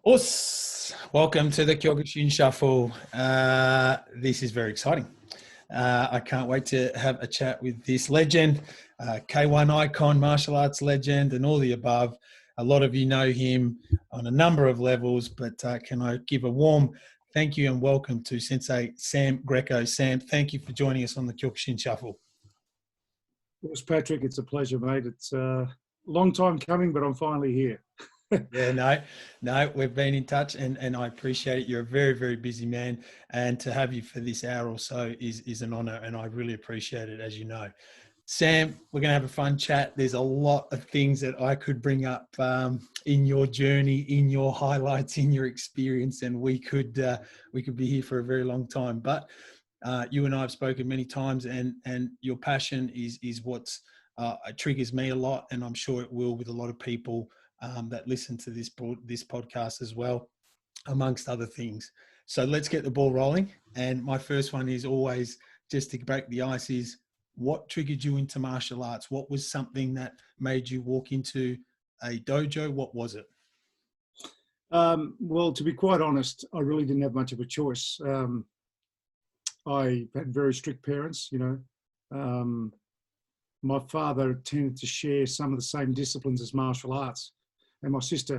Welcome to the Kyokushin Shuffle. This is very exciting. I can't wait to have a chat with this legend, K1 icon, martial arts legend, and all the above. A lot of you know him on a number of levels, but can I give a warm thank you and welcome to Sensei Sam Greco. Sam, thank you for joining us on the Kyokushin Shuffle. Yes, Patrick, it's a pleasure, mate. It's a long time coming, but I'm finally here. Yeah, no, we've been in touch and I appreciate it. You're a very, very busy man, and to have you for this hour or so is an honor, and I really appreciate it, as you know. Sam, we're going to have a fun chat. There's a lot of things that I could bring up in your journey, in your highlights, in your experience, and we could be here for a very long time. But you and I have spoken many times, and your passion is what's triggers me a lot, and I'm sure it will with a lot of people that listen to this podcast as well, amongst other things. So let's get the ball rolling. And my first one is always, just to break the ice, is what triggered you into martial arts? What was something that made you walk into a dojo? What was it? Well, to be quite honest, I really didn't have much of a choice. I had very strict parents, my father tended to share some of the same disciplines as martial arts. And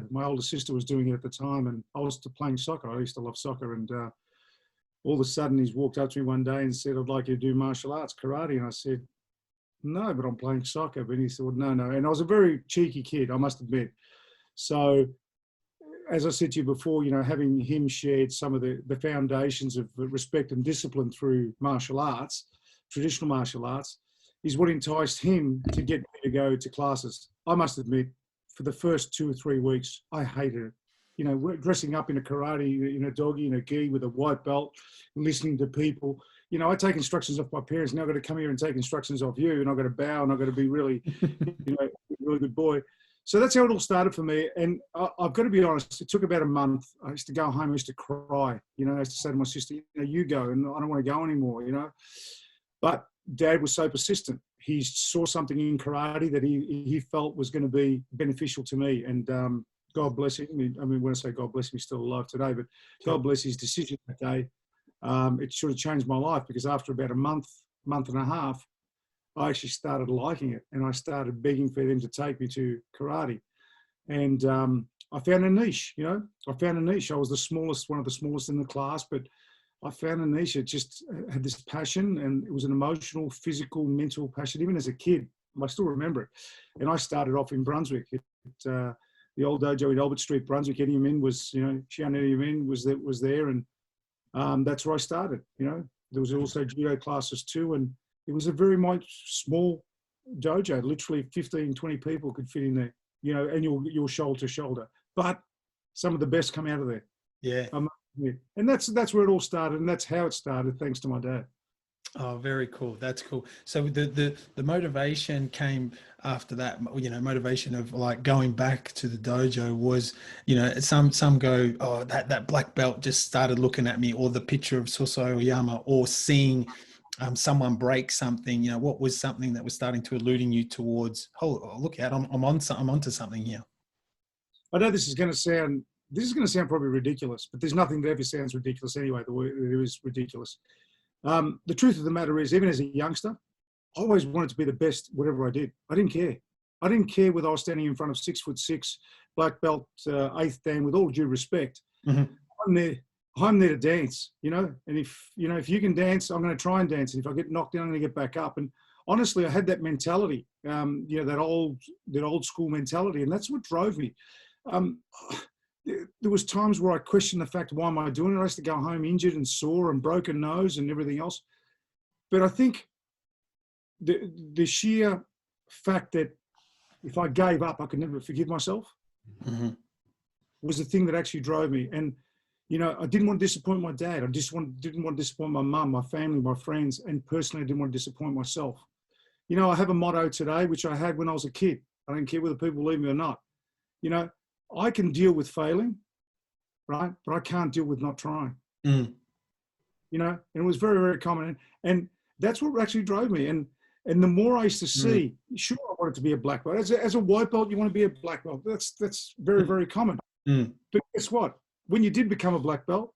my older sister was doing it at the time, and I was playing soccer. I used to love soccer, and all of a sudden he's walked up to me one day and said, "I'd like you to do martial arts, karate." And I said, "No, but I'm playing soccer." But he said, "Well, no." And I was a very cheeky kid, I must admit. So as I said to you before, having him shared some of the foundations of respect and discipline through martial arts, traditional martial arts, is what enticed him to get me to go to classes. I must admit, for the first 2 or 3 weeks, I hated it. Dressing up in a karate, in a dogi, in a gi with a white belt, listening to people. I take instructions off my parents. Now I've got to come here and take instructions off you, and I've got to bow, and I've got to be really, really good boy. So that's how it all started for me. And I've got to be honest, it took about a month. I used to go home, I used to cry. I used to say to my sister, you go, and I don't want to go anymore, But Dad was so persistent. He saw something in karate that he felt was going to be beneficial to me. And God bless him. I mean, when I say God bless him, he's still alive today, but God bless his decision that day. It sort of changed my life, because after about a month and a half, I actually started liking it, and I started begging for them to take me to karate. And I found a niche, I found a niche. I was one of the smallest in the class, but I found a niche. It just had this passion, and it was an emotional, physical, mental passion. Even as a kid, I still remember it. And I started off in Brunswick, at the old dojo in Albert Street, Brunswick. Eddie Min was, Xian Eddie Min was there, and that's where I started. There was also judo classes too, and it was a very small dojo. Literally 15, 20 people could fit in there, and you're shoulder to shoulder. But some of the best come out of there. Yeah. And that's where it all started, and that's how it started, thanks to my dad. Oh, very cool. That's cool. So the motivation came after that, motivation of like going back to the dojo was, some go, oh, that black belt just started looking at me, or the picture of Sosai Oyama, or seeing someone break something. What was something that was starting to alluding you towards, oh, look out, I'm onto something here. I know this is going to sound probably ridiculous, but there's nothing that ever sounds ridiculous anyway. The way it is ridiculous. The truth of the matter is, even as a youngster, I always wanted to be the best, whatever I did. I didn't care. I didn't care whether I was standing in front of 6'6", black belt, 8th Dan, with all due respect. Mm-hmm. I'm there to dance, and if you can dance, I'm going to try and dance. And if I get knocked down, I'm going to get back up. And honestly, I had that mentality, that old school mentality, and that's what drove me. There was times where I questioned the fact, why am I doing it? I used to go home injured and sore and broken nose and everything else. But I think the sheer fact that if I gave up, I could never forgive myself, mm-hmm. was the thing that actually drove me. And, I didn't want to disappoint my dad. I just didn't want to disappoint my mum, my family, my friends, and personally, I didn't want to disappoint myself. I have a motto today, which I had when I was a kid. I don't care whether people believe me or not. I can deal with failing, right? But I can't deal with not trying. Mm. And it was very, very common. And that's what actually drove me. And the more I used to see, sure, I wanted to be a black belt. As a white belt, you want to be a black belt. That's very, very common. Mm. But guess what? When you did become a black belt,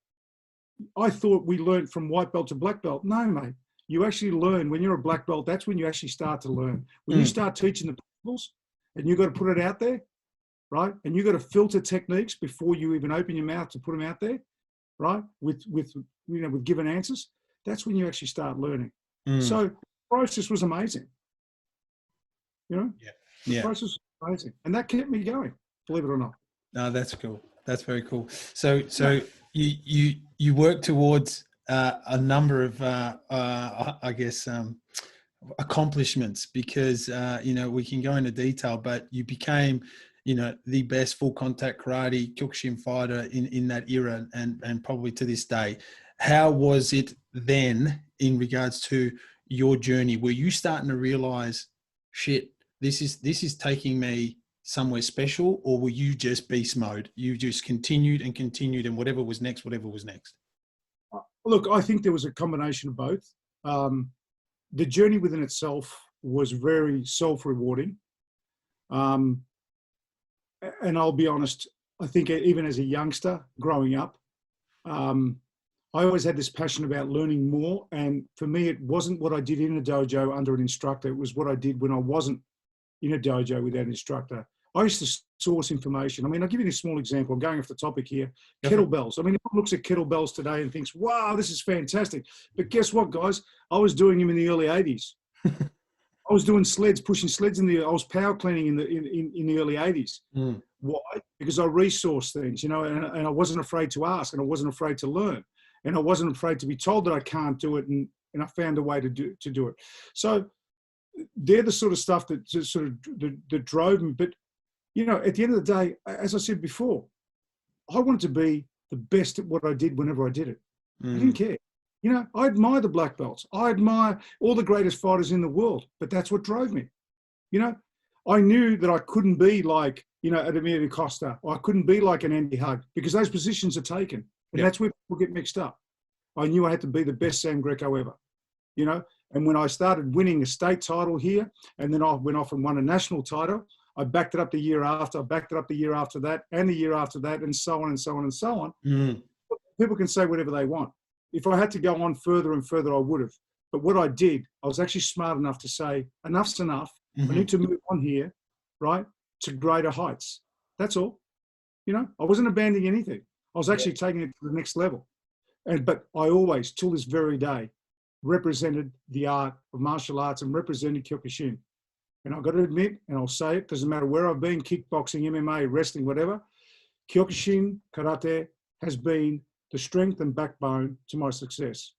I thought we learned from white belt to black belt. No, mate. You actually learn when you're a black belt. That's when you actually start to learn. When you start teaching the principles and you've got to put it out there, right? And you've got to filter techniques before you even open your mouth to put them out there, right? With given answers. That's when you actually start learning. So the process was amazing. You know? Yeah. The process was amazing. And that kept me going, believe it or not. No, that's cool. That's very cool. So you work towards a number of I guess accomplishments, because we can go into detail, but you became the best full contact karate Kyokushin fighter in that era, and probably to this day. How was it then in regards to your journey? Were you starting to realize, shit, this is taking me somewhere special, or were you just beast mode? You just continued and continued, and whatever was next. Look, I think there was a combination of both. The journey within itself was very self-rewarding. And I'll be honest, I think even as a youngster growing up, I always had this passion about learning more. And for me, it wasn't what I did in a dojo under an instructor. It was what I did when I wasn't in a dojo with that instructor. I used to source information. I mean, I'll give you a small example. I'm going off the topic here. Kettlebells. I mean, everyone looks at kettlebells today and thinks, wow, this is fantastic. But guess what, guys? I was doing them in the early 80s. I was doing sleds, pushing sleds I was power cleaning in the early 80s. Why? Because I resourced things, and I wasn't afraid to ask, and I wasn't afraid to learn, and I wasn't afraid to be told that I can't do it, and I found a way to do it. So they're the sort of stuff that that drove me. But at the end of the day, as I said before, I wanted to be the best at what I did whenever I did it. I didn't care. I admire the black belts. I admire all the greatest fighters in the world, but that's what drove me. I knew that I couldn't be like, Ademir Costa, or I couldn't be like an Andy Hug, because those positions are taken. And that's where people get mixed up. I knew I had to be the best Sam Greco ever, And when I started winning a state title here, and then I went off and won a national title, I backed it up the year after, I backed it up the year after that, and the year after that, and so on and so on and so on. People can say whatever they want. If I had to go on further and further, I would have. But what I did, I was actually smart enough to say, enough's enough. I need to move on here, right, to greater heights. That's all. I wasn't abandoning anything. I was actually taking it to the next level. But I always, till this very day, represented the art of martial arts and represented Kyokushin. And I've got to admit, and I'll say it, doesn't matter where I've been, kickboxing, MMA, wrestling, whatever, Kyokushin Karate has been the strength and backbone to my success,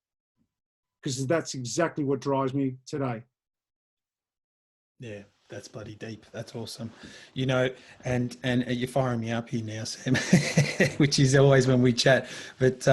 because that's exactly what drives me today. Yeah, that's bloody deep. That's awesome. And you're firing me up here now, Sam, which is always when we chat. But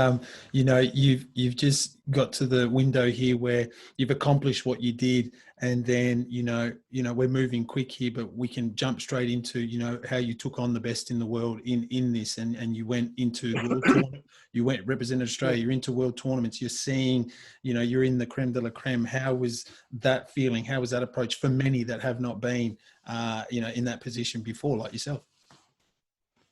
you've just got to the window here where you've accomplished what you did, and then we're moving quick here, but we can jump straight into how you took on the best in the world in this, and you went into world tournament. You represented Australia. You're into world tournaments. You're seeing, you're in the creme de la creme. How was that feeling? How was that approach for many that have not been, in that position before, like yourself?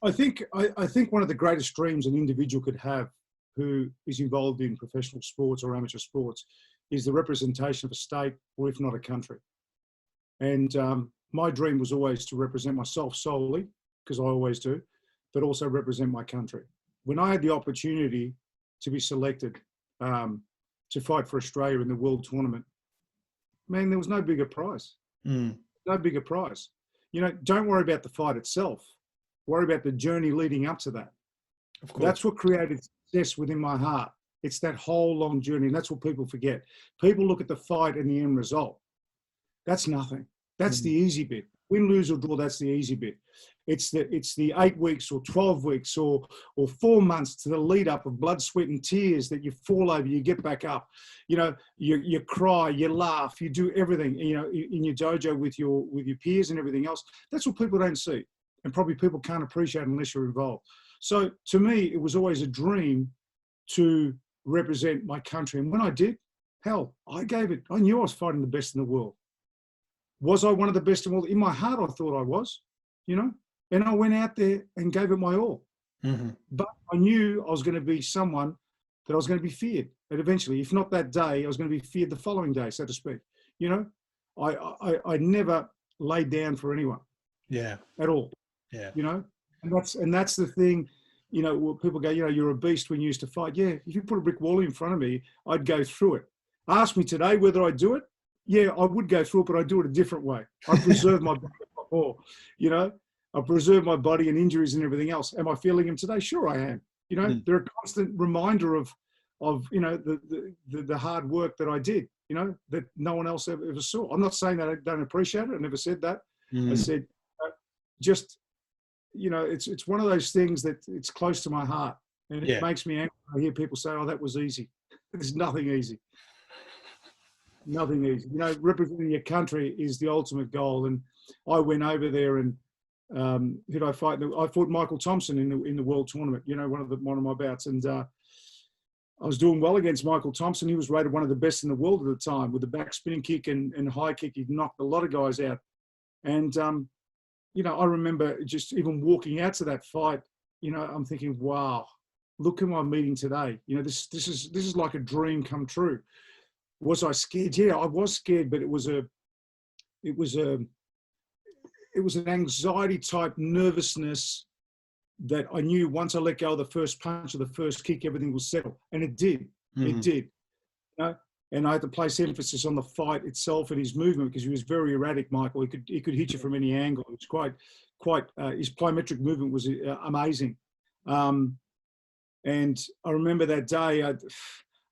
I think one of the greatest dreams an individual could have who is involved in professional sports or amateur sports is the representation of a state, or if not a country. And my dream was always to represent myself solely, because I always do, but also represent my country. When I had the opportunity to be selected to fight for Australia in the world tournament, man, there was no bigger prize. No bigger prize. Don't worry about the fight itself. Worry about the journey leading up to that. Of course. That's what created success within my heart. It's that whole long journey, and that's what people forget. People look at the fight and the end result. That's nothing. That's the easy bit. Win, lose, or draw, that's the easy bit. It's the 8 weeks or 12 weeks or 4 months to the lead up of blood, sweat, and tears that you fall over, you get back up. You cry, you laugh, you do everything, in your dojo with your peers and everything else. That's what people don't see, and probably people can't appreciate unless you're involved. So to me, it was always a dream to represent my country. And when I did, hell, I knew I was fighting the best in the world. Was I one of the best in the world? In my heart, I thought I was, and I went out there and gave it my all. But I knew I was going to be someone that I was going to be feared. And eventually, if not that day, I was going to be feared the following day, so to speak. You know, I never laid down for anyone. Yeah. At all. Yeah. You know, and that's the thing. You know, people go, you know, you're a beast when you used to fight. Yeah, if you put a brick wall in front of me, I'd go through it. Ask me today whether I do it. Yeah, I would go through it, but I do it a different way. I preserve my body more. You know, I preserve my body and injuries and everything else. Am I feeling them today? Sure, I am. You know, they're a constant reminder of you know the hard work that I did. You know, that no one else ever saw. I'm not saying that I don't appreciate it. I never said that. I said just, you know, it's one of those things that it's close to my heart, and it makes me angry. I hear people say, "Oh, that was easy." There's nothing easy. Nothing easy. You know, representing your country is the ultimate goal. And I went over there and who did I fight? I fought Michael Thompson in the world tournament. You know, one of my bouts, and I was doing well against Michael Thompson. He was rated one of the best in the world at the time with the back spinning kick and high kick. He knocked a lot of guys out. And you know, I remember just even walking out to that fight. You know, I'm thinking, wow, look who I'm meeting today. You know, this is like a dream come true. Was I scared? Yeah, I was scared, but it was an anxiety type nervousness that I knew once I let go of the first punch or the first kick, everything was settled, and it did. It did. You know? And I had to place emphasis on the fight itself and his movement, because he was very erratic, Michael. He could hit you from any angle. It was quite. His plyometric movement was amazing. And I remember that day.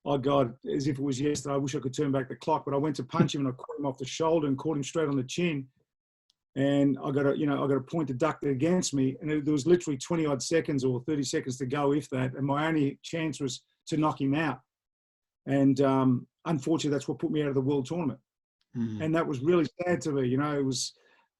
Oh God, as if it was yesterday. I wish I could turn back the clock, but I went to punch him and I caught him off the shoulder and caught him straight on the chin. And I got a point deducted against me, and there was literally 20 odd seconds or 30 seconds to go, if that. And my only chance was to knock him out. And unfortunately, that's what put me out of the world tournament. And that was really sad to me. You know,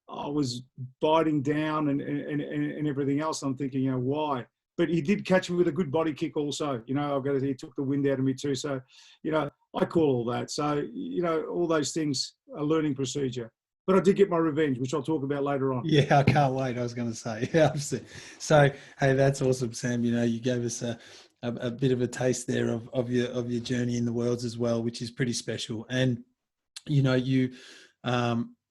I was biting down and everything else. I'm thinking, you know, why? But he did catch me with a good body kick also. You know, he took the wind out of me too. So, you know, I call all that. So, you know, all those things are learning procedure. But I did get my revenge, which I'll talk about later on. Yeah, I can't wait. I was going to say. Yeah, so, hey, that's awesome, Sam. You know, you gave us a bit of a taste there of your journey in the worlds as well, which is pretty special. And, you know, you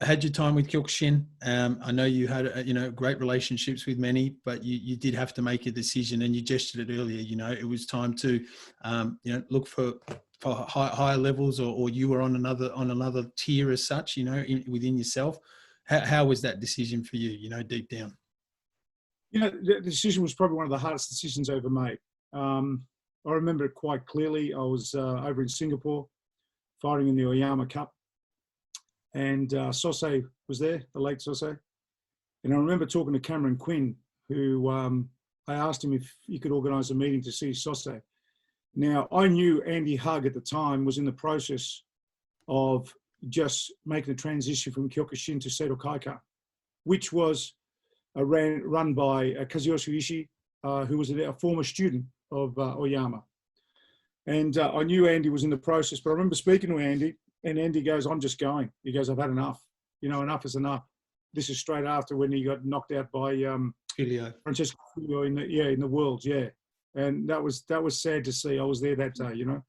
had your time with Kyokushin. I know you had, you know, great relationships with many, but you did have to make a decision, and you gestured it earlier. You know, it was time to, you know, look for higher levels, or you were on another tier as such. You know, within yourself. How was that decision for you? You know, deep down. You know, the decision was probably one of the hardest decisions I ever made. I remember it quite clearly. I was over in Singapore fighting in the Oyama Cup. And Sosai was there, the late Sosai. And I remember talking to Cameron Quinn, who I asked him if he could organise a meeting to see Sosai. Now, I knew Andy Hug at the time was in the process of just making the transition from Kyokushin to Seito Kaikan, which was run by Kazuyoshi Ishii, who was a former student of Oyama. And I knew Andy was in the process, but I remember speaking to Andy, and Andy goes, "I'm just going." He goes, "I've had enough. You know, enough is enough." This is straight after when he got knocked out by Francesco Filio in the Worlds, yeah. And that was sad to see. I was there that day, you know.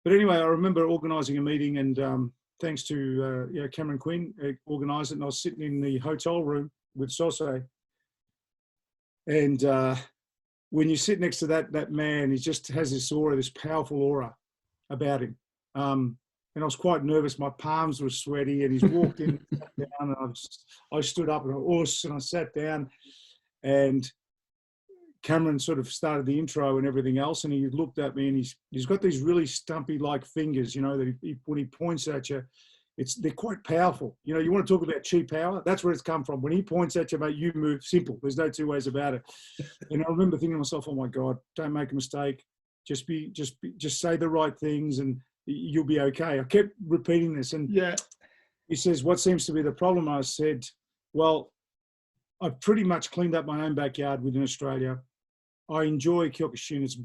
But anyway, I remember organising a meeting, and thanks to Cameron Quinn, organised it. And I was sitting in the hotel room with Sosai, and when you sit next to that man, he just has this aura, this powerful aura about him. And I was quite nervous. My palms were sweaty, and he's walked in, sat down, and I stood up and I sat down, and Cameron sort of started the intro and everything else, and he looked at me, and he's got these really stumpy-like fingers, you know, that when he points at you, they're quite powerful. You know, you want to talk about cheap power? That's where it's come from. When he points at you, mate, you move. Simple. There's no two ways about it. And I remember thinking to myself, "Oh my God, don't make a mistake. Just say the right things, and you'll be okay." I kept repeating this, and he says, "What seems to be the problem?" I said, "Well, I've pretty much cleaned up my own backyard within Australia. I enjoy Kyokushin. It's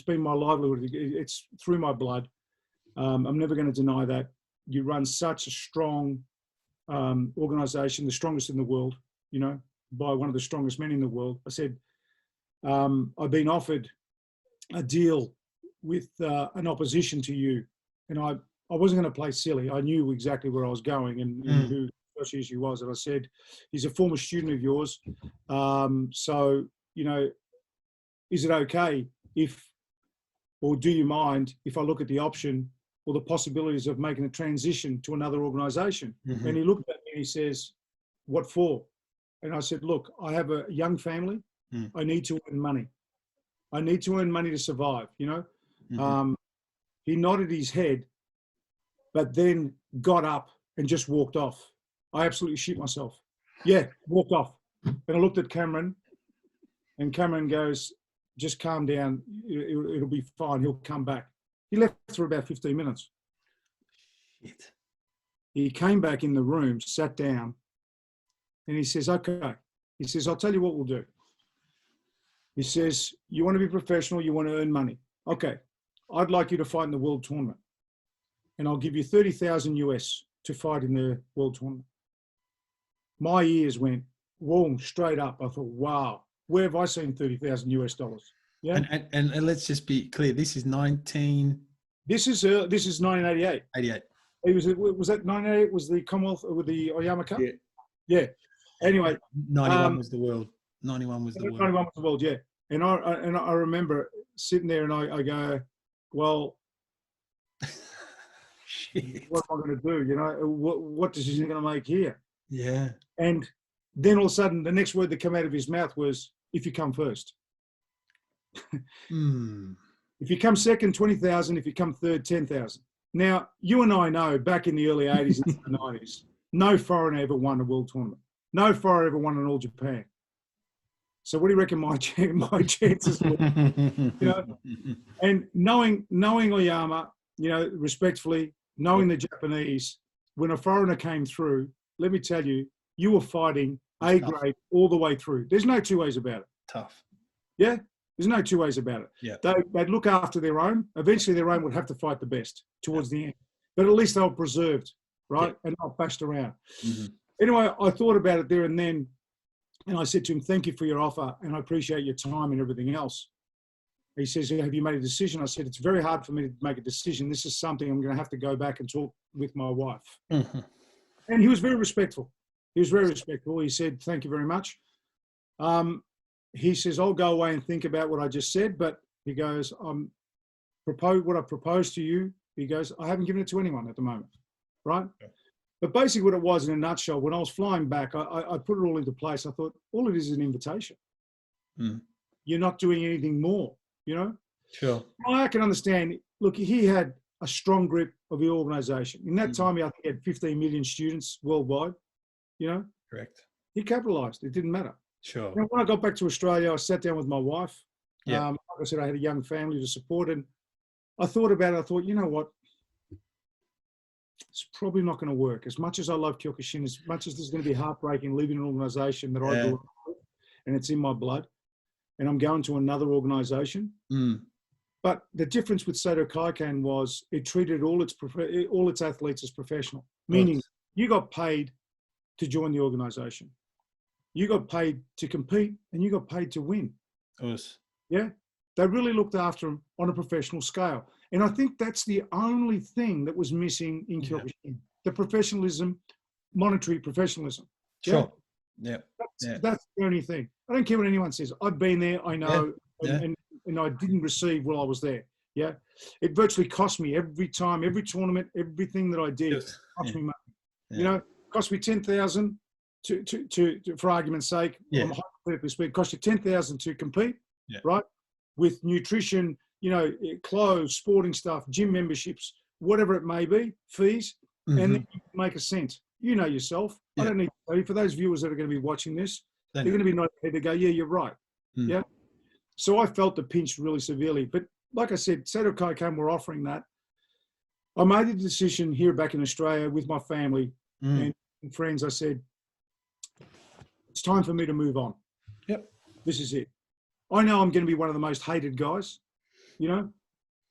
been my livelihood. It's through my blood. I'm never going to deny that. You run such a strong organisation, the strongest in the world, you know, by one of the strongest men in the world." I said, I've been offered a deal with an opposition to you, and I wasn't going to play silly. I knew exactly where I was going and who Yoshi was, and I said, he's a former student of yours, so you know, is it okay if, or do you mind if I look at the option or the possibilities of making a transition to another organisation? And he looked at me and he says, what for? And I said, look, I have a young family. I need to earn money. I need to earn money to survive, you know? He nodded his head, but then got up and just walked off. I absolutely shit myself. Yeah, walked off. And I looked at Cameron, and Cameron goes, just calm down. It'll be fine. He'll come back. He left for about 15 minutes. Shit. He came back in the room, sat down, and he says, okay. He says, I'll tell you what we'll do. He says, you want to be professional, you want to earn money. Okay, I'd like you to fight in the world tournament. And I'll give you 30,000 US to fight in the world tournament. My ears went, whoa, straight up. I thought, wow, where have I seen 30,000 US dollars? Yeah. And let's just be clear. This is 1988. 88. Was that 98? Was the Commonwealth with the Oyama Cup? Yeah. Yeah. Anyway, 91 was the world. 91 was the world. 91 was the world. Yeah. And I remember sitting there and I go, well, shit. What am I going to do? You know, what decision am I going to make here? Yeah. And then all of a sudden, the next word that came out of his mouth was, if you come first. If you come second, 20,000. If you come third, 10,000. Now, you and I know back in the early 80s and the 90s, no foreigner ever won a world tournament. No foreigner ever won an All Japan. So what do you reckon my chances were? You know? And knowing Oyama, you know, respectfully, knowing the Japanese, when a foreigner came through, let me tell you, you were fighting A grade all the way through. There's no two ways about it. Tough. Yeah? There's no two ways about it. Yeah. They'd look after their own. Eventually, their own would have to fight the best towards the end. But at least they were preserved, right? And not bashed around. Anyway, I thought about it there and then, and I said to him, thank you for your offer, and I appreciate your time and everything else. He says, have you made a decision? I said, it's very hard for me to make a decision. This is something I'm going to have to go back and talk with my wife. And he was very respectful. He was very respectful. He said, thank you very much. He says, I'll go away and think about what I just said, but he goes, what I proposed to you, he goes, I haven't given it to anyone at the moment, right? Okay. But basically what it was in a nutshell, when I was flying back, I put it all into place. I thought, all it is an invitation. You're not doing anything more, you know? Sure. I can understand, look, he had a strong grip of the organisation. In that time, I think he had 15 million students worldwide, you know? Correct. He capitalised. It didn't matter. Sure. You know, when I got back to Australia, I sat down with my wife. Yeah. Like I said, I had a young family to support, and I thought about it. I thought, you know what? It's probably not going to work. As much as I love Kyokushin, as much as there's going to be heartbreaking leaving an organisation that I grew up with, and it's in my blood, and I'm going to another organisation. But the difference with Sado Kaikan was it treated all its athletes as professional, meaning you got paid to join the organisation. You got paid to compete, and you got paid to win. Yeah, they really looked after them on a professional scale, and I think that's the only thing that was missing in Kyokushin: the professionalism, monetary professionalism. Sure. That's the only thing. I don't care what anyone says. I've been there. I know, and I didn't receive while I was there. Yeah, it virtually cost me every time, every tournament, everything that I did cost me money. You know, cost me 10,000. To for argument's sake, I'm hypothetically speaking, cost you 10,000 to compete, right? With nutrition, you know, clothes, sporting stuff, gym memberships, whatever it may be, fees, and then you make a cent. You know yourself. I don't need to tell you. For those viewers that are going to be watching this, they're going to be nodding to go, yeah, you're right. Yeah. So I felt the pinch really severely. But like I said, Sado Kaikan were offering that. I made the decision here back in Australia with my family and friends. I said, it's time for me to move on. This is it. I know I'm going to be one of the most hated guys, you know.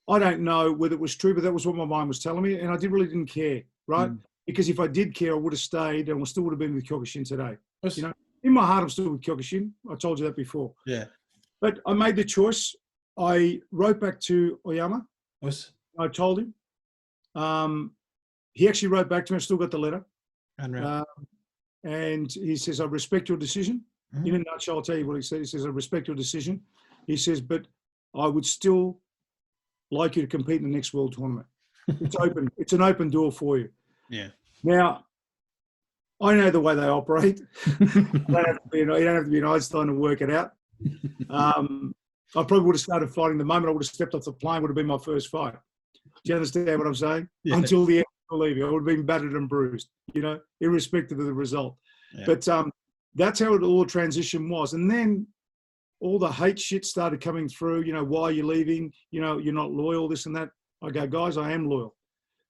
I don't know whether it was true, but that was what my mind was telling me, and I really didn't care, right? Because if I did care, I would have stayed, and I still would have been with Kyokushin today. You know, in my heart, I'm still with Kyokushin. I told you that before. Yeah. But I made the choice. I wrote back to Oyama. Was I told him. He actually wrote back to me. I still got the letter. unreal. And he says, I respect your decision. In a nutshell, I'll tell you what he said. He says, I respect your decision. He says, but I would still like you to compete in the next world tournament. It's open. It's an open door for you. Yeah. Now, I know the way they operate. You don't have to be an Einstein to work it out. I probably would have started fighting the moment I would have stepped off the plane, would have been my first fight. Do you understand what I'm saying? Yeah. Until the end of leaving, I would have been battered and bruised, irrespective of the result. Yeah. But that's how all the transition was. And then all the hate shit started coming through, why are you leaving? You're not loyal, this and that. I go, guys, I am loyal.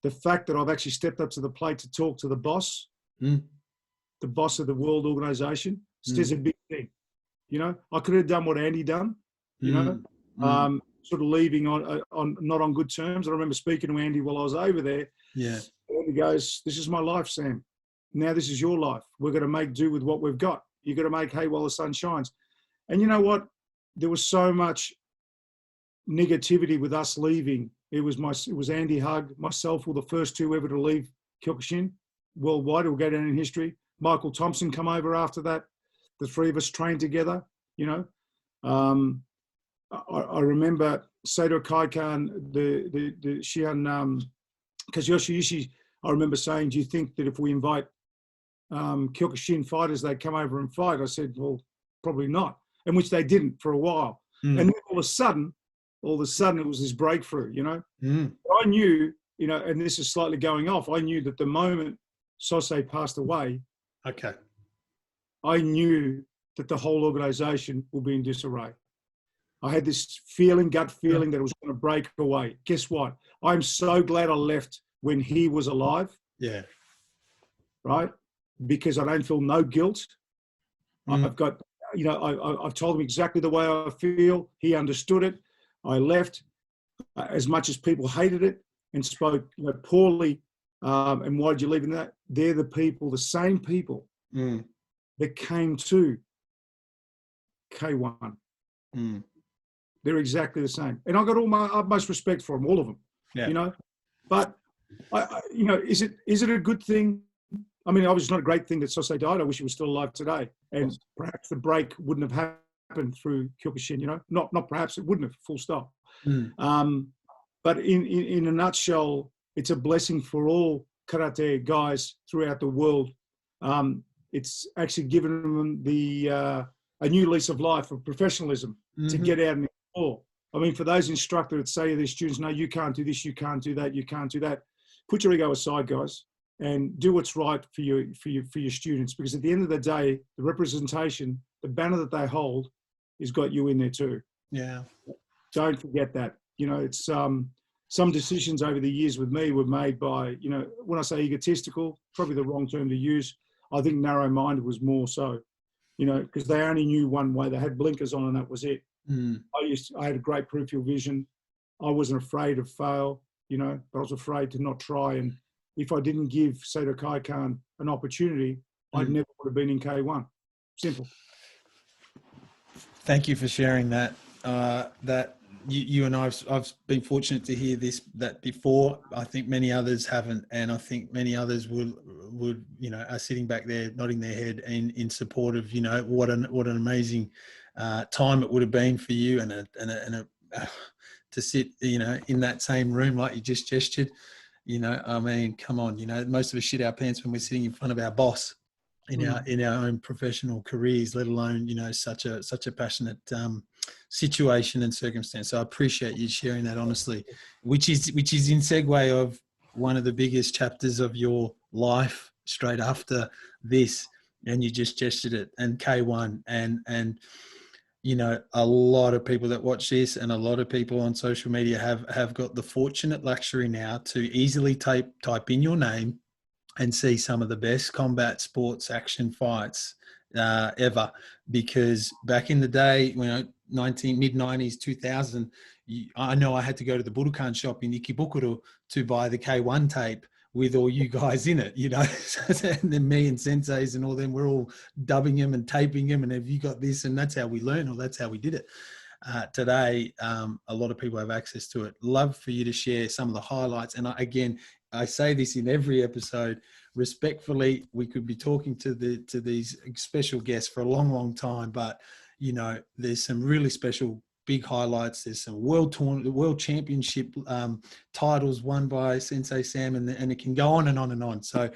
The fact that I've actually stepped up to the plate to talk to the boss, the boss of the world organization, says a big thing. I could have done what Andy done, sort of leaving on not on good terms. I remember speaking to Andy while I was over there. Yeah. And he goes, this is my life, Sam. Now this is your life. We're going to make do with what we've got. You've got to make hay while the sun shines. And you know what? There was so much negativity with us leaving. It was Andy Hug, myself were the first two ever to leave Kyokushin worldwide. It will go down in history. Michael Thompson come over after that. The three of us trained together, I remember Saito Kaikan, the Shihan Kazuyoshi Ishii, I remember saying, do you think that if we invite Kyokushin fighters, they'd come over and fight? I said, well, probably not. And which they didn't for a while. And then all of a sudden, it was this breakthrough, I knew, and this is slightly going off, I knew that the moment Sosai passed away, okay, I knew that the whole organization will be in disarray. I had this gut feeling that it was going to break away. Guess what? I'm so glad I left when he was alive. Yeah. Right? Because I don't feel no guilt. I've got, I've told him exactly the way I feel. He understood it. I left as much as people hated it and spoke poorly. And why did you leave? And that they're the people, the same people that came to K1. They're exactly the same. And I got all my utmost respect for them, all of them, But, is it a good thing? I mean, obviously it's not a great thing that Sosai died. I wish he was still alive today. And perhaps the break wouldn't have happened through Kyokushin, Not perhaps, it wouldn't have, full stop. But in a nutshell, it's a blessing for all karate guys throughout the world. It's actually given them a new lease of life of professionalism to get out and explore. I mean, for those instructors that say to their students, no, you can't do this, you can't do that, you can't do that. Put your ego aside, guys, and do what's right for your students. Because at the end of the day, the representation, the banner that they hold, has got you in there too. Yeah. Don't forget that. It's some decisions over the years with me were made by, when I say egotistical, probably the wrong term to use. I think narrow-minded was more so, because they only knew one way. They had blinkers on and that was it. I had a great peripheral vision. I wasn't afraid to fail, but I was afraid to not try. And if I didn't give Saito Kaikan an opportunity, I never would have been in K1. Simple. Thank you for sharing that. That you and I've been fortunate to hear that before. I think many others haven't, and I think many others would are sitting back there nodding their head in support of what an amazing time it would have been for you and to sit in that same room like you just gestured. I mean, come on, most of us shit our pants when we're sitting in front of our boss in our own professional careers, let alone such a passionate situation and circumstance. So I appreciate you sharing that honestly, which is in segue of one of the biggest chapters of your life straight after this, and you just gestured it, and K1 and a lot of people that watch this and a lot of people on social media have got the fortunate luxury now to easily type in your name and see some of the best combat sports action fights ever. Because back in the day, mid-90s, 2000, I know I had to go to the Budokan shop in Ikebukuro to buy the K1 tape with all you guys in it, and then me and senseis and all them, we're all dubbing them and taping them, and have you got this? And that's how we learn, or that's how we did it. today, a lot of people have access to it. Love for you to share some of the highlights. And I say this in every episode, respectfully, we could be talking to these special guests for a long, long time, but you know, there's some really special big highlights. There's some world championship titles won by Sensei Sam, and it can go on and on and on. So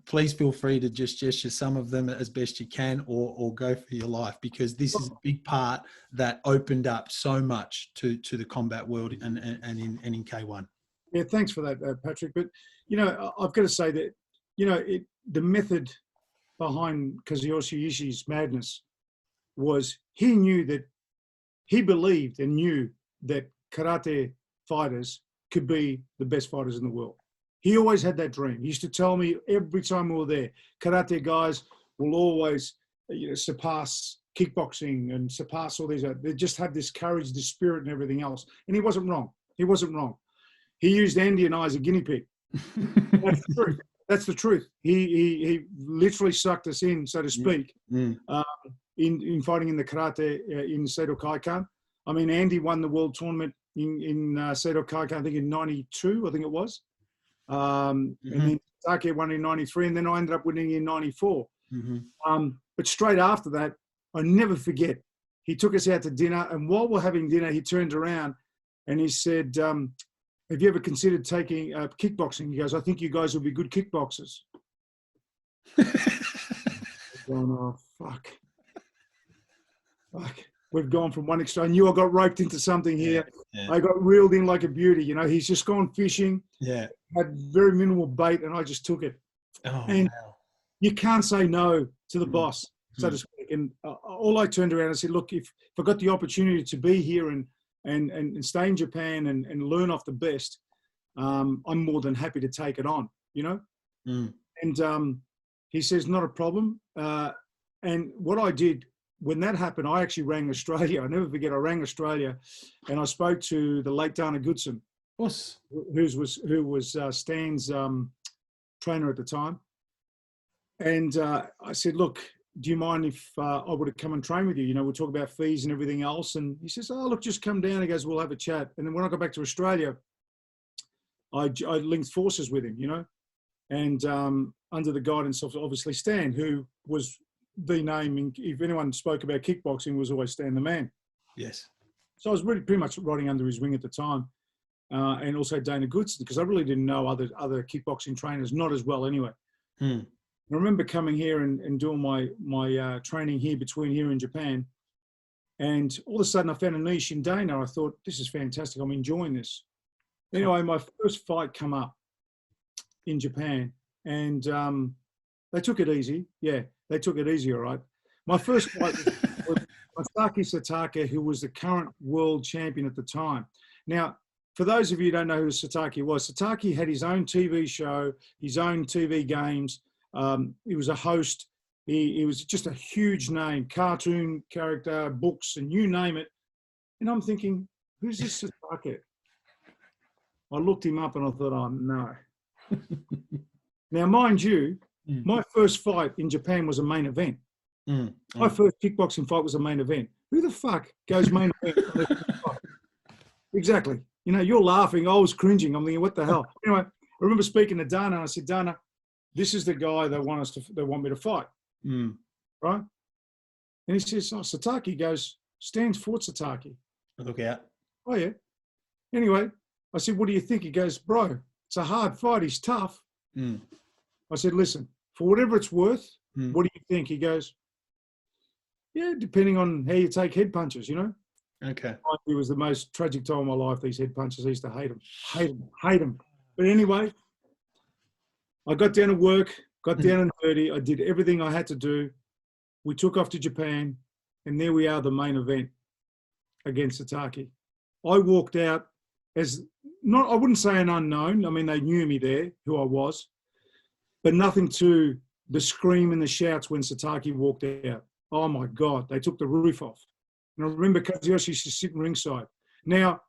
please feel free to just gesture some of them as best you can, or go for your life, because this is a big part that opened up so much to the combat world and in K1. Yeah, thanks for that, Patrick. But, you know, I've got to say that, you know, the method behind Kazuyoshi Ishii's madness was he believed and knew that karate fighters could be the best fighters in the world. He always had that dream. He used to tell me every time we were there, karate guys will always, you know, surpass kickboxing and surpass all these. They just have this courage, this spirit and everything else. And he wasn't wrong. He wasn't wrong. He used Andy and I as a guinea pig. That's the truth. That's the truth. He literally sucked us in, so to speak, in fighting in the karate in Seido Kaikan. I mean, Andy won the world tournament in Seido Kaikan, I think in 92, I think it was. And then Satake won in 93, and then I ended up winning in 94. But straight after that, I never forget, he took us out to dinner, and while we're having dinner, he turned around and he said, have you ever considered taking kickboxing? He goes, I think you guys will be good kickboxers. Going, oh, fuck. We've gone from one extreme. I knew I got roped into something here. Yeah. I got reeled in like a beauty. You know, he's just gone fishing. Yeah. Had very minimal bait, and I just took it. Oh, and wow. You can't say no to the boss, so to speak. And all I turned around and said, look, if I got the opportunity to be here and stay in Japan and learn off the best, I'm more than happy to take it on, you know? And he says, not a problem. And what I did, when that happened, I actually rang Australia. I never forget, I rang Australia and I spoke to the late Dana Goodson, who was Stan's trainer at the time. And I said, look, do you mind if I would have come and train with you? You know, we'll talk about fees and everything else. And he says, oh, look, just come down. He goes, we'll have a chat. And then when I got back to Australia, I linked forces with him, you know, and under the guidance of obviously Stan, who was the name, if anyone spoke about kickboxing, was always Stan the man. Yes. So I was really pretty much riding under his wing at the time. And also Dana Goodson, because I really didn't know other kickboxing trainers, not as well anyway. I remember coming here and doing my training here between here and Japan. And all of a sudden I found a niche in Dana. I thought, this is fantastic. I'm enjoying this. Anyway, my first fight come up in Japan and they took it easy. Yeah, they took it easy, all right. My first fight was Masaki Satake, who was the current world champion at the time. Now, for those of you who don't know who Satake was, Satake had his own TV show, his own TV games. He was a host. He was just a huge name, cartoon character, books, and you name it. And I'm thinking, who's this Satake? I looked him up and I thought, oh, no. Now, mind you, my first fight in Japan was a main event. My first kickboxing fight was a main event. Who the fuck goes main event? Exactly. You know, you're laughing. I was cringing. I'm thinking, what the hell? Anyway, I remember speaking to Dana. And I said, Dana, this is the guy they want me to fight, right? And he says, oh, Satake. Goes, Stan's fought Satake. Look out. Oh, yeah. Anyway, I said, what do you think? He goes, bro, it's a hard fight. He's tough. I said, listen, for whatever it's worth, what do you think? He goes, yeah, depending on how you take head punches, you know? Okay. It was the most tragic time of my life, these head punches. I used to hate them. But anyway, I got down to work, got down and dirty. I did everything I had to do. We took off to Japan, and there we are, the main event against Satake. I walked out as not, I wouldn't say an unknown. I mean, they knew me there, who I was, but nothing to the scream and the shouts when Satake walked out. Oh my God, they took the roof off. And I remember Kazuyoshi used to sit ringside. Now,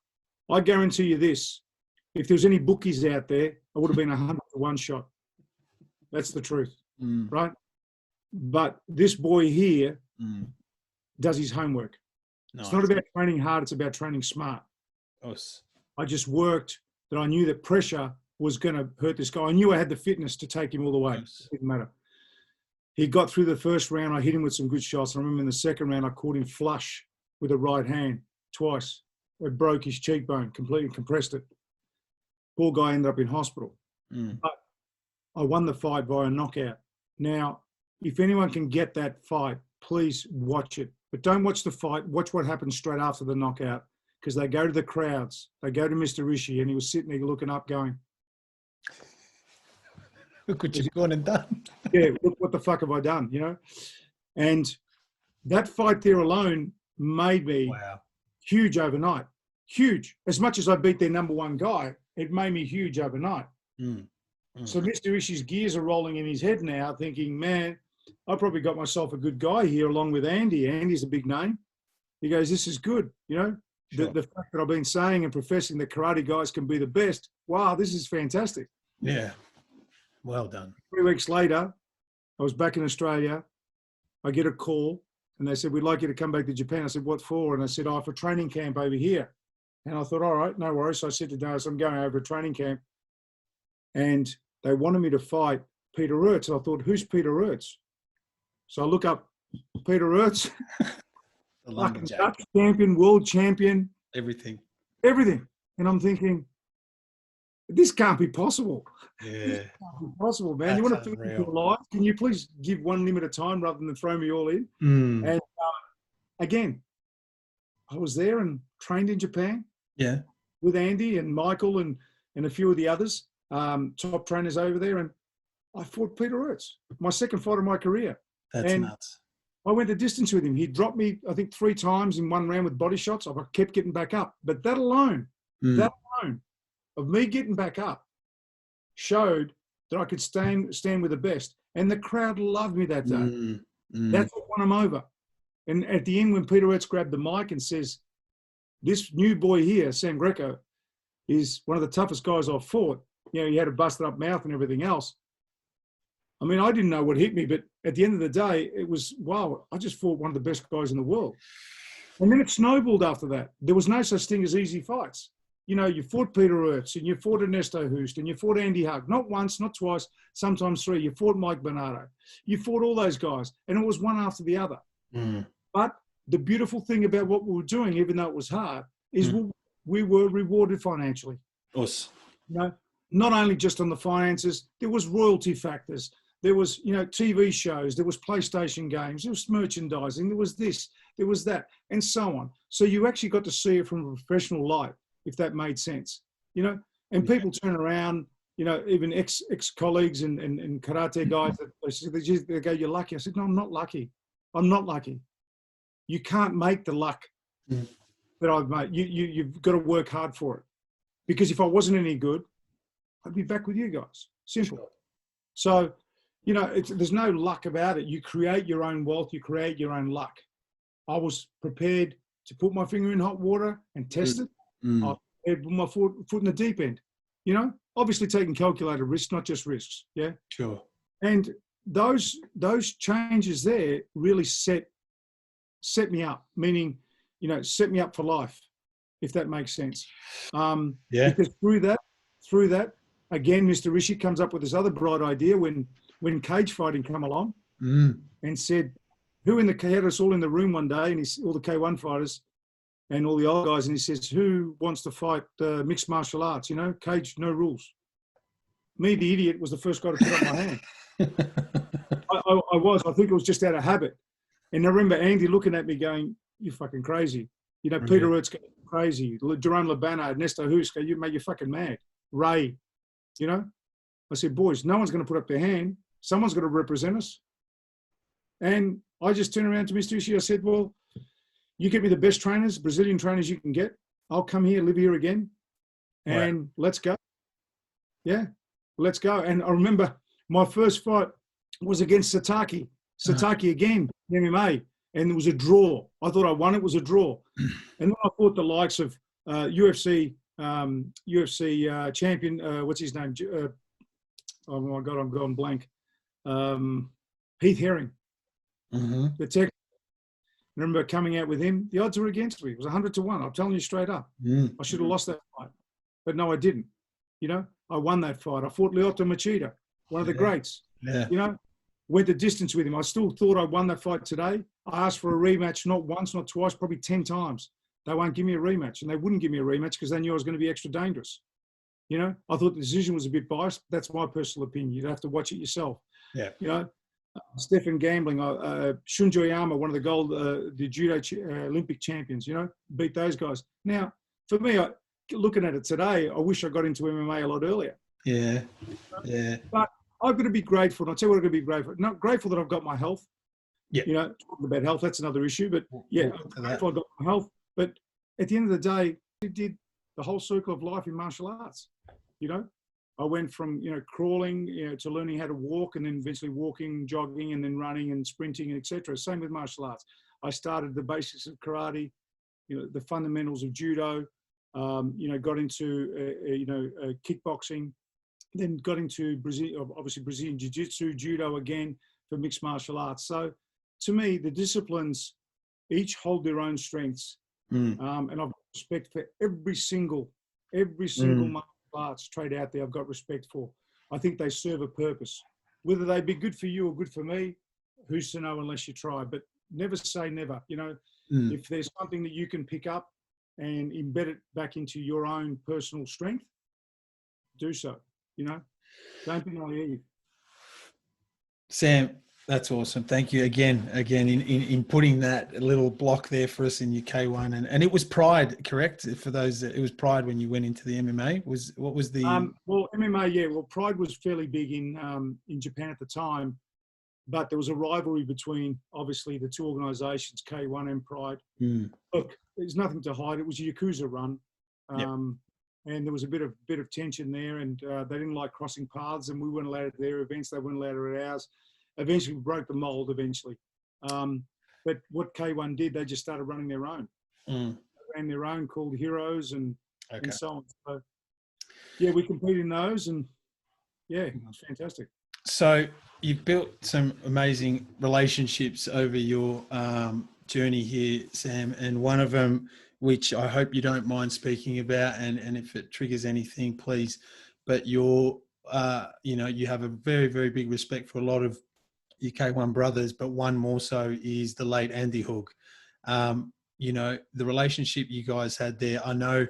I guarantee you this, if there was any bookies out there, I would have been 100 to 1 shot. That's the truth, right? But this boy here does his homework. It's not about training hard. It's about training smart. Us. I just worked that I knew that pressure was going to hurt this guy. I knew I had the fitness to take him all the way. It didn't matter. He got through the first round. I hit him with some good shots. I remember in the second round, I caught him flush with a right hand twice. It broke his cheekbone, completely compressed it. Poor guy ended up in hospital. But I won the fight by a knockout. Now, if anyone can get that fight, please watch it. But don't watch the fight. Watch what happens straight after the knockout, because they go to the crowds. They go to Mr. Rishi, and he was sitting there looking up going, look what you've gone and done. Yeah, look, what the fuck have I done, you know? And that fight there alone made me huge overnight. Huge. As much as I beat their number one guy, it made me huge overnight. So Mr. Ishii's gears are rolling in his head now, thinking, man, I probably got myself a good guy here along with Andy. Andy's a big name. He goes, this is good, you know? Sure. The fact that I've been saying and professing that karate guys can be the best, wow, this is fantastic. Yeah. Well done. 3 weeks later, I was back in Australia. I get a call and they said, we'd like you to come back to Japan. I said, what for? And I said, oh, for training camp over here. And I thought, all right, no worries. So I said to Dennis, I'm going over a training camp. And they wanted me to fight Peter Ertz. And I thought, who's Peter Ertz? So I look up Peter Ertz, fucking Dutch champion, world champion. Everything. And I'm thinking, this can't be possible. Yeah. This can't be possible, man. That's you want to finish your life? Can you please give one limit of time rather than throw me all in? And again, I was there and trained in Japan. Yeah. With Andy and Michael and a few of the others, top trainers over there. And I fought Peter Ertz, my second fight of my career. That's nuts. I went the distance with him. He dropped me, I think, 3 times in one round with body shots. I kept getting back up. But that alone of me getting back up showed that I could stand with the best. And the crowd loved me that day. That's what won him over. And at the end, when Peter Ertz grabbed the mic and says, this new boy here, Sam Greco, is one of the toughest guys I've fought. You know, he had a busted up mouth and everything else. I mean, I didn't know what hit me, but at the end of the day, it was, wow, I just fought one of the best guys in the world. And then it snowballed after that. There was no such thing as easy fights. You know, you fought Peter Ertz and you fought Ernesto Hoost and you fought Andy Hug. Not once, not twice, sometimes 3. You fought Mike Bernardo. You fought all those guys. And it was one after the other. But the beautiful thing about what we were doing, even though it was hard, is we were rewarded financially. Us. You know, not only just on the finances, there was royalty factors. There was, you know, TV shows, there was PlayStation games, there was merchandising, there was this, there was that, and so on. So you actually got to see it from a professional light, if that made sense, you know. And people turn around, you know, even ex-colleagues and karate guys, they go, you're lucky. I said, no, I'm not lucky. I'm not lucky. You can't make the luck that I've made. You've got to work hard for it. Because if I wasn't any good, I'd be back with you guys. Simple. Sure. So, you know, there's no luck about it. You create your own wealth. You create your own luck. I was prepared to put my finger in hot water and test it. I put my foot in the deep end. You know, obviously taking calculated risks, not just risks. Yeah. Sure. And those changes there really set me up. Meaning, you know, set me up for life, if that makes sense. Because through that, again, Mr. Rishi comes up with this other bright idea when cage fighting come along and said, he had us all in the room one day, and all the K1 fighters and all the old guys, and he says, who wants to fight mixed martial arts, you know, cage, no rules. Me, the idiot, was the first guy to put up my hand. I think it was just out of habit. And I remember Andy looking at me going, you're fucking crazy. You know, Peter Ertz going crazy. Jerome Labana, Ernesto Hoost, you're fucking mad. Ray, you know. I said, boys, no one's going to put up their hand. Someone's going to represent us. And I just turned around to Mr. Ishii. I said, well, you get me the best trainers, Brazilian trainers you can get. I'll come here, live here again, and let's go. Yeah, let's go. And I remember my first fight was against Sataki. Sataki again, MMA, and it was a draw. I thought I won. It was a draw. And then I fought the likes of UFC champion, what's his name? Oh my God, I'm going blank. Heath Herring, the tech. I remember coming out with him. The odds were against me. It was 100 to 1. I'm telling you straight up. I should have lost that fight. But no, I didn't. You know, I won that fight. I fought Lyoto Machida, one of the greats. Yeah. You know, went the distance with him. I still thought I won that fight today. I asked for a rematch, not once, not twice, probably 10 times. They won't give me a rematch. And they wouldn't give me a rematch because they knew I was going to be extra dangerous. You know, I thought the decision was a bit biased. That's my personal opinion. You'd have to watch it yourself. Yeah. You know, Stephen Gambling, Shunjo Oyama, one of the gold, the judo Olympic champions, you know, beat those guys. Now, for me, looking at it today, I wish I got into MMA a lot earlier. Yeah. Yeah. But I've got to be grateful. And I'll tell you what I've got to be grateful. Not grateful that I've got my health. Yeah. You know, talking about health, that's another issue. But yeah, I'm grateful I've got my health. But at the end of the day, I did the whole circle of life in martial arts. You know, I went from, you know, crawling, you know, to learning how to walk, and then eventually walking, jogging, and then running and sprinting, and etc. Same with martial arts. I started the basics of karate, you know, the fundamentals of judo, you know, got into, kickboxing, then got into obviously Brazilian jiu-jitsu, judo again for mixed martial arts. So to me, the disciplines each hold their own strengths. And I've got respect for every single martial arts trade out there. I've got respect for. I think they serve a purpose. Whether they be good for you or good for me, who's to know unless you try. But never say never. You know, if there's something that you can pick up and embed it back into your own personal strength, do so. You know, don't be naive. Sam, that's awesome. Thank you again in putting that little block there for us in your K1, and it was Pride, correct? For those, it was Pride when you went into the MMA. What was the? Well, MMA, yeah. Well, Pride was fairly big in Japan at the time, but there was a rivalry between obviously the two organisations, K1 and Pride. Look, there's nothing to hide. It was a Yakuza run, and there was a bit of tension there, and they didn't like crossing paths, and we weren't allowed at their events. They weren't allowed at ours. Eventually, we broke the mold eventually. But what K1 did, they just started running their own. They ran their own called Heroes and so on. So, yeah, we competed in those, and yeah, it was fantastic. So you've built some amazing relationships over your journey here, Sam, and one of them, which I hope you don't mind speaking about, and if it triggers anything, please, but you have a very, very big respect for a lot of your K1 brothers, but one more so is the late Andy Hug. You know, the relationship you guys had there, I know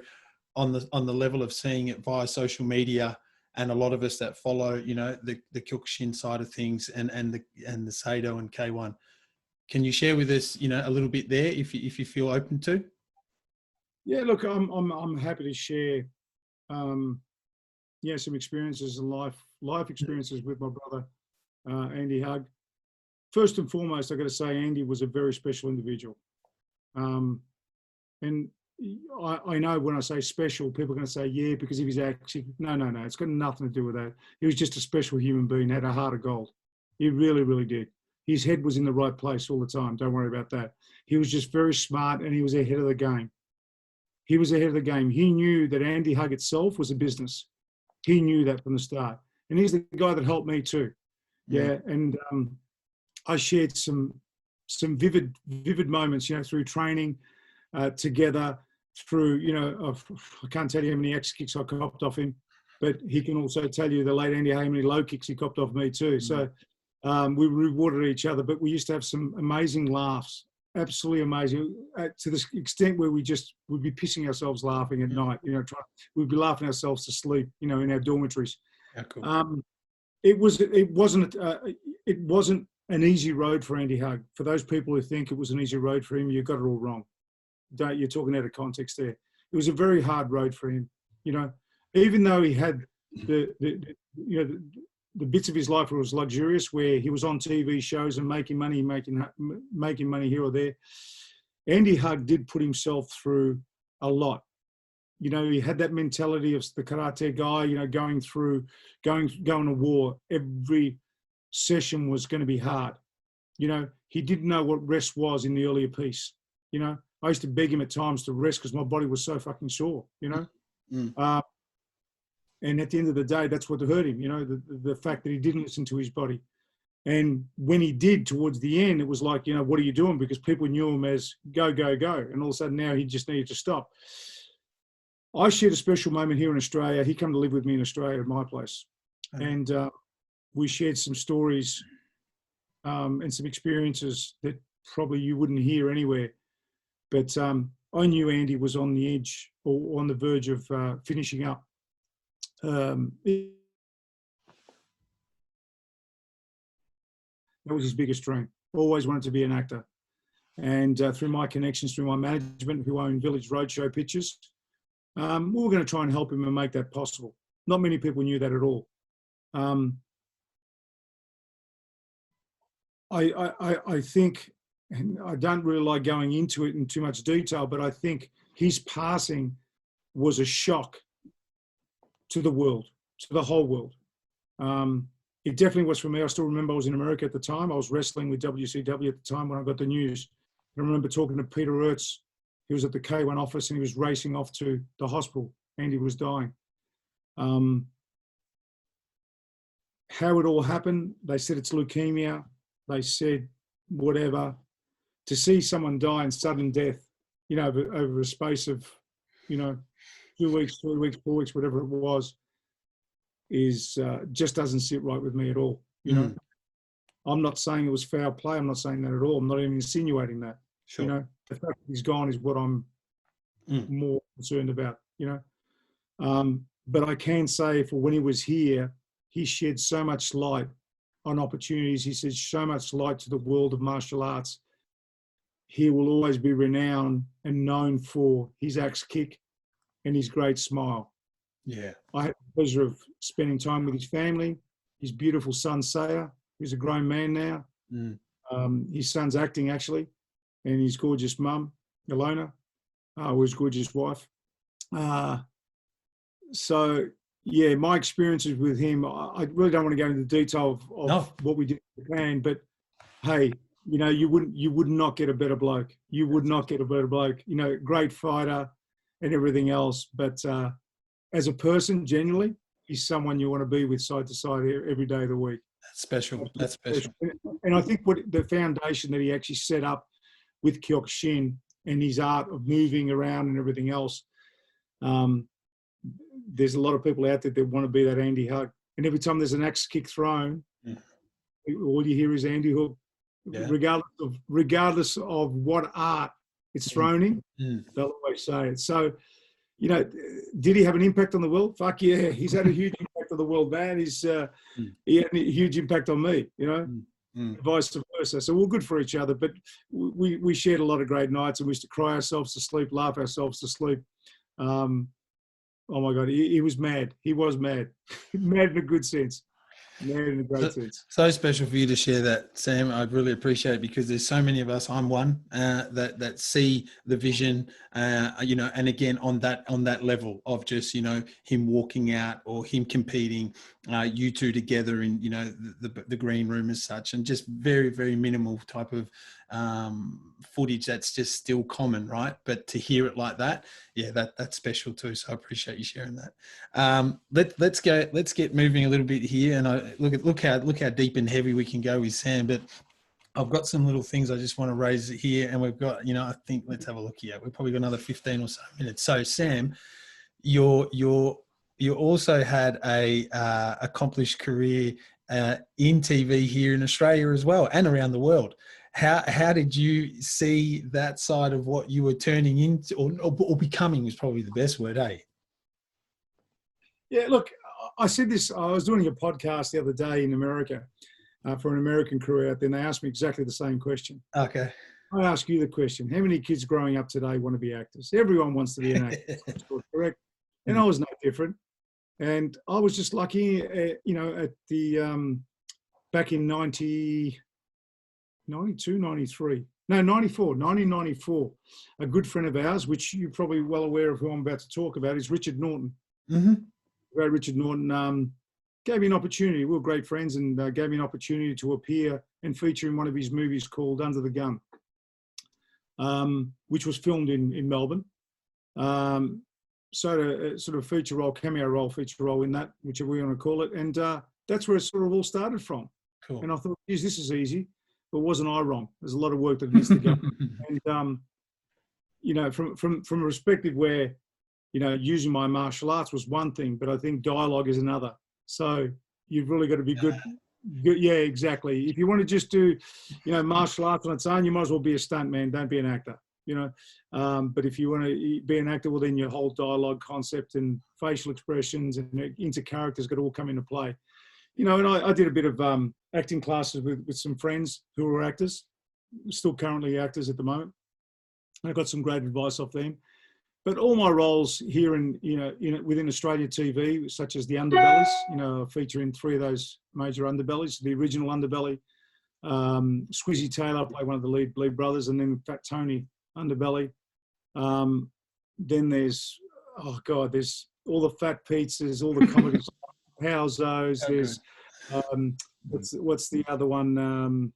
on the level of seeing it via social media, and a lot of us that follow, you know, the Kyokushin side of things and the Seido and K1. Can you share with us, you know, a little bit there if you feel open to? Yeah, look, I'm happy to share some experiences in life experiences with my brother Andy Hug. First and foremost, I've got to say Andy was a very special individual. And I know when I say special, people are going to say, yeah, because of his acting. No. It's got nothing to do with that. He was just a special human being, had a heart of gold. He really, really did. His head was in the right place all the time. Don't worry about that. He was just very smart, and he was ahead of the game. He was ahead of the game. He knew that Andy Hug itself was a business. He knew that from the start. And he's the guy that helped me too. Yeah. And I shared some vivid moments, you know, through training together, through, you know, I can't tell you how many X kicks I copped off him, but he can also tell you, the late Andy, how many low kicks he copped off me too. So we rewarded each other, but we used to have some amazing laughs, absolutely amazing, to the extent where we'd be pissing ourselves laughing at night, you know, we'd be laughing ourselves to sleep, you know, in our dormitories. Yeah, cool. It wasn't an easy road for Andy Hug. For those people who think it was an easy road for him, you got it all wrong. You're talking out of context there. It was a very hard road for him. You know, even though he had the bits of his life where it was luxurious, where he was on TV shows and making money here or there, Andy Hug did put himself through a lot. You know, he had that mentality of the karate guy, you know, going to war. Every session was going to be hard. You know, he didn't know what rest was in the earlier piece. You know, I used to beg him at times to rest because my body was so fucking sore, you know. And at the end of the day, that's what hurt him, you know, the fact that he didn't listen to his body. And when he did towards the end, it was like, what are you doing? Because people knew him as go, go, go. And all of a sudden now he just needed to stop. I shared a special moment here in Australia. He came to live with me in Australia at my place. Okay. And we shared some stories and some experiences that probably you wouldn't hear anywhere. But I knew Andy was on the edge or on the verge of finishing up. That was his biggest dream. Always wanted to be an actor. And through my connections, through my management, who own Village Roadshow Pictures, we were going to try and help him and make that possible. Not many people knew that at all. I think, and I don't really like going into it in too much detail, but I think his passing was a shock to the world, to the whole world. It definitely was for me. I still remember I was in America at the time. I was wrestling with WCW at the time when I got the news. I remember talking to Peter Ertz. He was at the K1 office and he was racing off to the hospital and he was dying. How it all happened, they said it's leukemia. They said whatever. To see someone die in sudden death, over a space of, 2 weeks, 3 weeks, 4 weeks, whatever it was, is just doesn't sit right with me at all. I'm not saying it was foul play. I'm not saying that at all. I'm not even insinuating that. Sure. The fact that he's gone is what I'm more concerned about. But I can say for when he was here, he shed so much light on opportunities. He said so much light to the world of martial arts. He will always be renowned and known for his axe kick and his great smile. Yeah, I had the pleasure of spending time with his family, his beautiful son, Saya, who's a grown man now. His son's acting, actually, and his gorgeous mum, Ilona, his gorgeous wife. So, yeah, my experiences with him, I really don't want to go into detail of what we did in Japan, but, hey, you would not get a better bloke. You would not get a better bloke. Great fighter and everything else, but as a person, genuinely, he's someone you want to be with side to side every day of the week. That's special. That's special. And I think what the foundation that he actually set up with Kyokushin and his art of moving around and everything else, there's a lot of people out there that want to be that Andy Hug. And every time there's an axe kick thrown, all you hear is Andy Hook, regardless of what art it's thrown in, they'll always say it. So, did he have an impact on the world? Fuck yeah, he's had a huge impact on the world, man. He had a huge impact on me, vice versa. So we're good for each other, but we shared a lot of great nights and we used to cry ourselves to sleep, laugh ourselves to sleep. Oh my God, he was mad. He was mad. Mad in a good sense. Mad in a great sense. So special for you to share that, Sam. I really appreciate it because there's so many of us. I'm one that see the vision, and again on that level of just him walking out or him competing, you two together in the green room as such, and just very very minimal type of footage that's just still common, right? But to hear it like that, yeah, that's special too. So I appreciate you sharing that. Let's get moving a little bit here, and look how deep and heavy we can go with Sam. But I've got some little things I just want to raise here, and we've got I think let's have a look here. We've probably got another 15 or so minutes. So Sam, you also had a accomplished career in TV here in Australia as well and around the world. How did you see that side of what you were turning into or becoming is probably the best word, eh? Yeah, look, I said this, I was doing a podcast the other day in America for an American crew out there, and they asked me exactly the same question. Okay. I ask you the question, how many kids growing up today want to be actors? Everyone wants to be an actor, correct? And I was no different. And I was just lucky, at the, back in 1994, a good friend of ours, which you're probably well aware of who I'm about to talk about, is Richard Norton. Great Richard Norton gave me an opportunity. We were great friends, and gave me an opportunity to appear and feature in one of his movies called Under the Gun, which was filmed in Melbourne. So a sort of cameo role, feature role in that, whichever we want to call it. And that's where it sort of all started from. Cool. And I thought, geez, this is easy, but wasn't I wrong? There's a lot of work that needs to go. And, you know, from a perspective where, you know, using my martial arts was one thing, but I think dialogue is another. So you've really got to be good. Yeah, exactly. If you want to just do, you know, martial arts on its own, you might as well be a stunt man. Don't be an actor, you know. But if you want to be an actor, well, then your whole dialogue concept and facial expressions and into characters got to all come into play. You know, and I did a bit of acting classes with some friends who were actors, still currently actors at the moment. And I got some great advice off them. But all my roles here within Australia TV, such as the Underbellies, you know, I feature in 3 of those major Underbellies, the original Underbelly, Squizzy Taylor, I play one of the lead brothers, and then Fat Tony Underbelly. Then there's, oh God, there's all the Fat Pizzas, all the comedy, How's those? There's, what's the other one?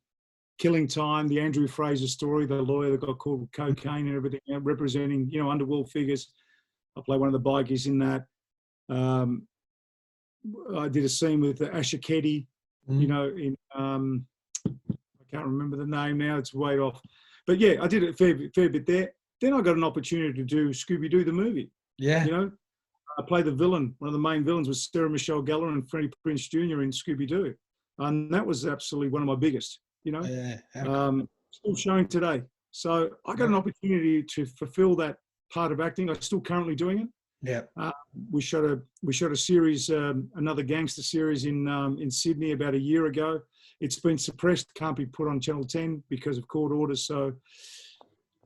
Killing Time, the Andrew Fraser story, the lawyer that got caught with cocaine and everything, you know, representing, you know, underworld figures. I play one of the bikies in that. I did a scene with Asher Keddy, you know, in, I can't remember the name now, it's way off. But yeah, I did a fair bit there. Then I got an opportunity to do Scooby-Doo the movie. Yeah. You know, I played the villain. One of the main villains was Sarah Michelle Gellar and Freddie Prinze Jr. in Scooby-Doo. And that was absolutely one of my biggest, you know. Yeah, still showing today. So I got an opportunity to fulfill that part of acting. I'm still currently doing it. Yeah. We shot a series, another gangster series in Sydney about a year ago. It's been suppressed, can't be put on Channel 10 because of court orders. So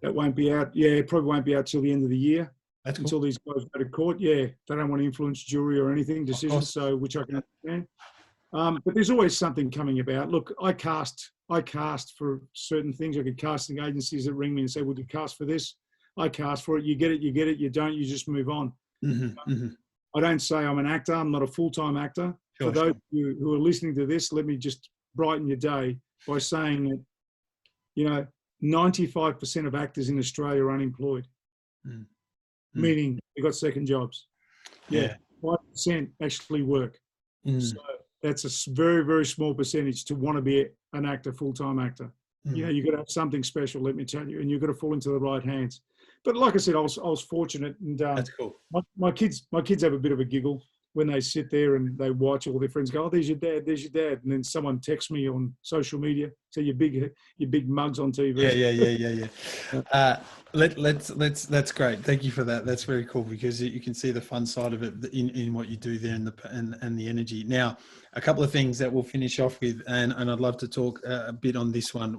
that won't be out. Yeah, it probably won't be out till the end of the year. That's until these guys go to court. Yeah, they don't want to influence jury or anything, decisions, so which I can understand. But there's always something coming about. Look, I cast for certain things. I get casting agencies that ring me and say, would you cast for this? I cast for it. You get it, you don't, you just move on. I don't say I'm an actor. I'm not a full-time actor. For those of you who are listening to this, let me just brighten your day by saying that, you know, 95% of actors in Australia are unemployed, meaning they've got second jobs. Yeah, 5% actually work. So that's a very, very small percentage to want to be an actor, full-time actor. You know, you've got to have something special, let me tell you, and you've got to fall into the right hands. But like I said, I was fortunate, and that's cool. My kids have a bit of a giggle when they sit there and they watch all their friends go, oh, there's your dad, and then someone texts me on social media, say your big mugs on TV. Yeah. That's great. Thank you for that. That's very cool because you can see the fun side of it in what you do there and the energy. Now, a couple of things that we'll finish off with, and I'd love to talk a bit on this one.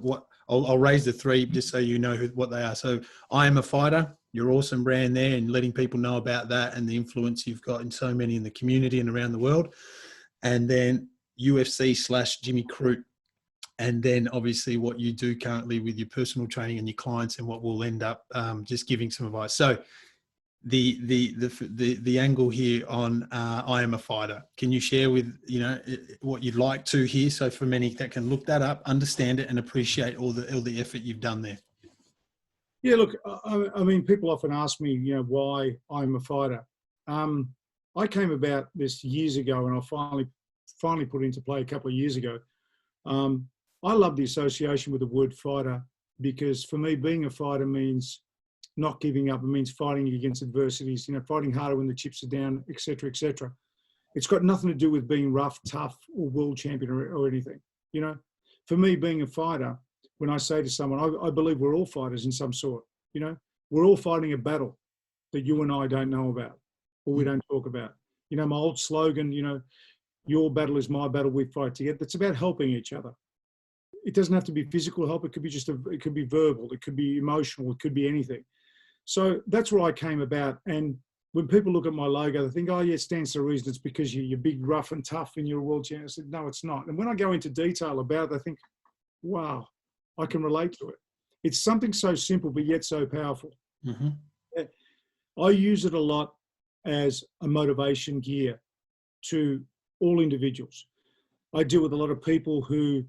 I'll raise the 3 just so you know what they are. So I Am a Fighter, your awesome brand there, and letting people know about that and the influence you've got in so many in the community and around the world. And then UFC / Jimmy Crute. And then obviously what you do currently with your personal training and your clients, and what we'll end up just giving some advice. So the angle here on I Am a Fighter, can you share with, you know, what you'd like to hear? So for many that can look that up, understand it, and appreciate all the effort you've done there. Yeah, look, I mean, people often ask me, you know, why I'm a fighter. I came about this years ago, and I finally put it into play a couple of years ago. I love the association with the word fighter because for me, being a fighter means not giving up. It means fighting against adversities, you know, fighting harder when the chips are down, et cetera, et cetera. It's got nothing to do with being rough, tough, or world champion or anything. You know, for me, being a fighter, when I say to someone, I believe we're all fighters in some sort. You know, we're all fighting a battle that you and I don't know about or we don't talk about. You know, my old slogan, you know, your battle is my battle, we fight together. It's about helping each other. It doesn't have to be physical help. It could be it could be verbal. It could be emotional. It could be anything. So that's where I came about. And when people look at my logo, they think, oh, yeah, it stands to reason. It's because you're big, rough and tough and you're a world champion. I said, no, it's not. And when I go into detail about it, I think, wow, I can relate to it. It's something so simple, but yet so powerful. I use it a lot as a motivation gear to all individuals. I deal with a lot of people who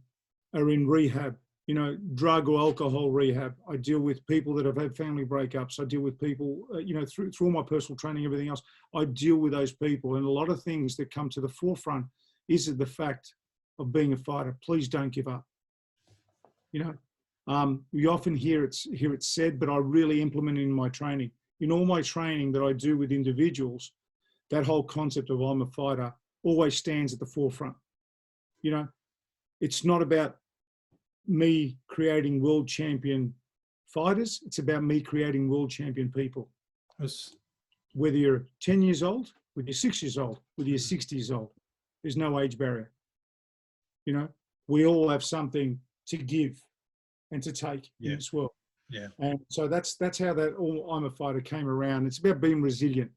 are in rehab, you know, drug or alcohol rehab. I deal with people that have had family breakups. I deal with people, you know, through all my personal training, everything else, I deal with those people. And a lot of things that come to the forefront is the fact of being a fighter. Please don't give up. You know, you often hear it said, but I really implement it in my training. In all my training that I do with individuals, that whole concept of I'm a fighter always stands at the forefront. You know, it's not about me creating world champion fighters. It's about me creating world champion people. Yes. Whether you're 10 years old, whether you're 6 years old, whether you're 60 years old, there's no age barrier. You know, we all have something to give and to take in this world. Yeah. And so that's how that all I'm a fighter came around. It's about being resilient,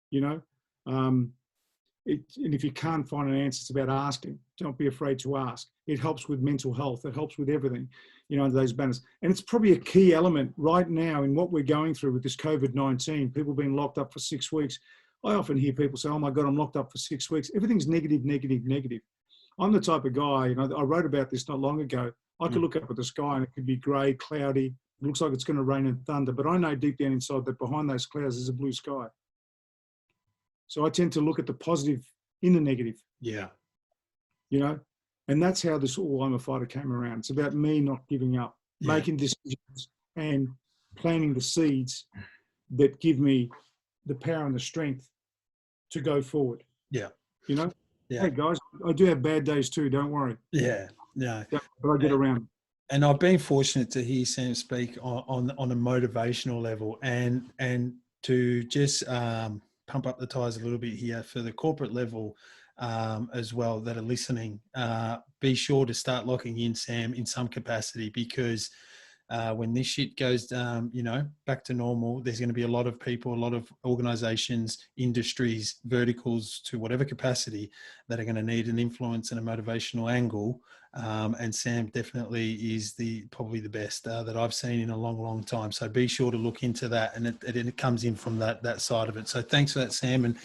you know. And if you can't find an answer, it's about asking. Don't be afraid to ask. It helps with mental health. It helps with everything, you know, under those banners. And it's probably a key element right now in what we're going through with this COVID-19, people being locked up for 6 weeks. I often hear people say, oh my God, I'm locked up for 6 weeks. Everything's negative, negative, negative. I'm the type of guy, you know, I wrote about this not long ago. I could look up at the sky and it could be grey, cloudy. It looks like it's going to rain and thunder, but I know deep down inside that behind those clouds is a blue sky. So I tend to look at the positive in the negative. Yeah. You know, and that's how this all I'm a fighter came around. It's about me not giving up, making decisions and planting the seeds that give me the power and the strength to go forward. Yeah. You know, yeah. Hey guys, I do have bad days too. Don't worry. Yeah. No. But I get around. And I've been fortunate to hear Sam speak on a motivational level and to just pump up the tires a little bit here for the corporate level as well that are listening. Be sure to start locking in Sam in some capacity, because when this shit goes, you know, back to normal, there's going to be a lot of people, a lot of organizations, industries, verticals to whatever capacity that are going to need an influence and a motivational angle. And Sam definitely is probably the best that I've seen in a long, long time. So be sure to look into that, and it comes in from that side of it. So thanks for that, Sam. And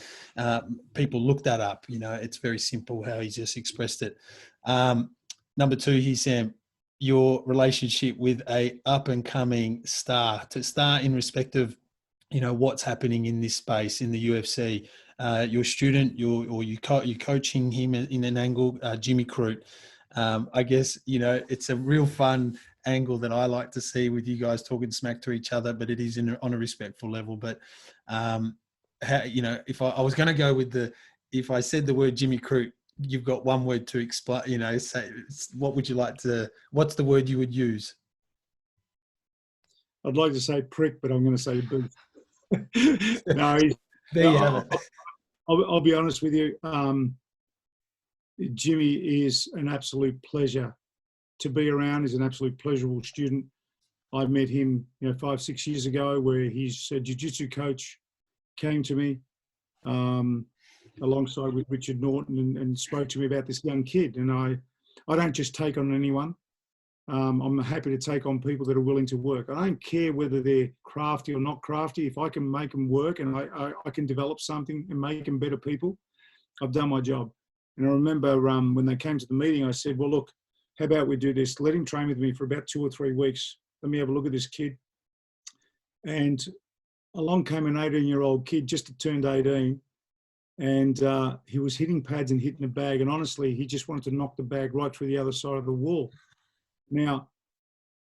people look that up. You know, it's very simple how he just expressed it. Number two here, Sam, your relationship with a up and coming star in respect of, you know, what's happening in this space in the UFC. Your student, you're coaching him in an angle, Jimmy Crute. I guess, you know, it's a real fun angle that I like to see with you guys talking smack to each other, but it is on a respectful level. But, how, you know, if I was going to go with if I said the word Jimmy Crute, you've got one word to explain, you know, say, what's the word you would use? I'd like to say prick, but I'm going to say booth. No, there you have it. I'll be honest with you. Jimmy is an absolute pleasure to be around. He's an absolute pleasurable student. I met him, you know, 5-6 years ago, where his jiu-jitsu coach came to me alongside with Richard Norton and spoke to me about this young kid. And I don't just take on anyone. I'm happy to take on people that are willing to work. I don't care whether they're crafty or not crafty. If I can make them work and I can develop something and make them better people, I've done my job. And I remember when they came to the meeting, I said, well, look, how about we do this? Let him train with me for about 2 or 3 weeks. Let me have a look at this kid. And along came an 18-year-old kid, just turned 18. And he was hitting pads and hitting a bag. And honestly, he just wanted to knock the bag right through the other side of the wall. Now,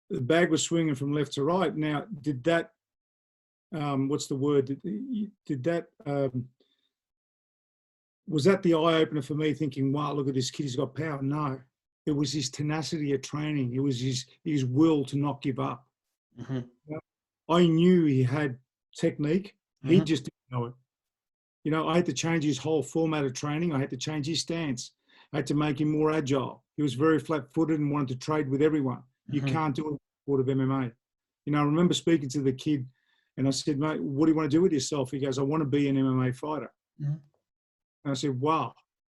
the bag was swinging from left to right. Now, did that, what's the word? Was that the eye-opener for me, thinking, wow, look at this kid, he's got power? No, it was his tenacity at training. It was his will to not give up. Mm-hmm. I knew he had technique. Mm-hmm. He just didn't know it. You know, I had to change his whole format of training. I had to change his stance. I had to make him more agile. He was very flat-footed and wanted to trade with everyone. You can't do it in the sport of MMA. You know, I remember speaking to the kid and I said, mate, what do you want to do with yourself? He goes, I want to be an MMA fighter. Mm-hmm. And I said, wow,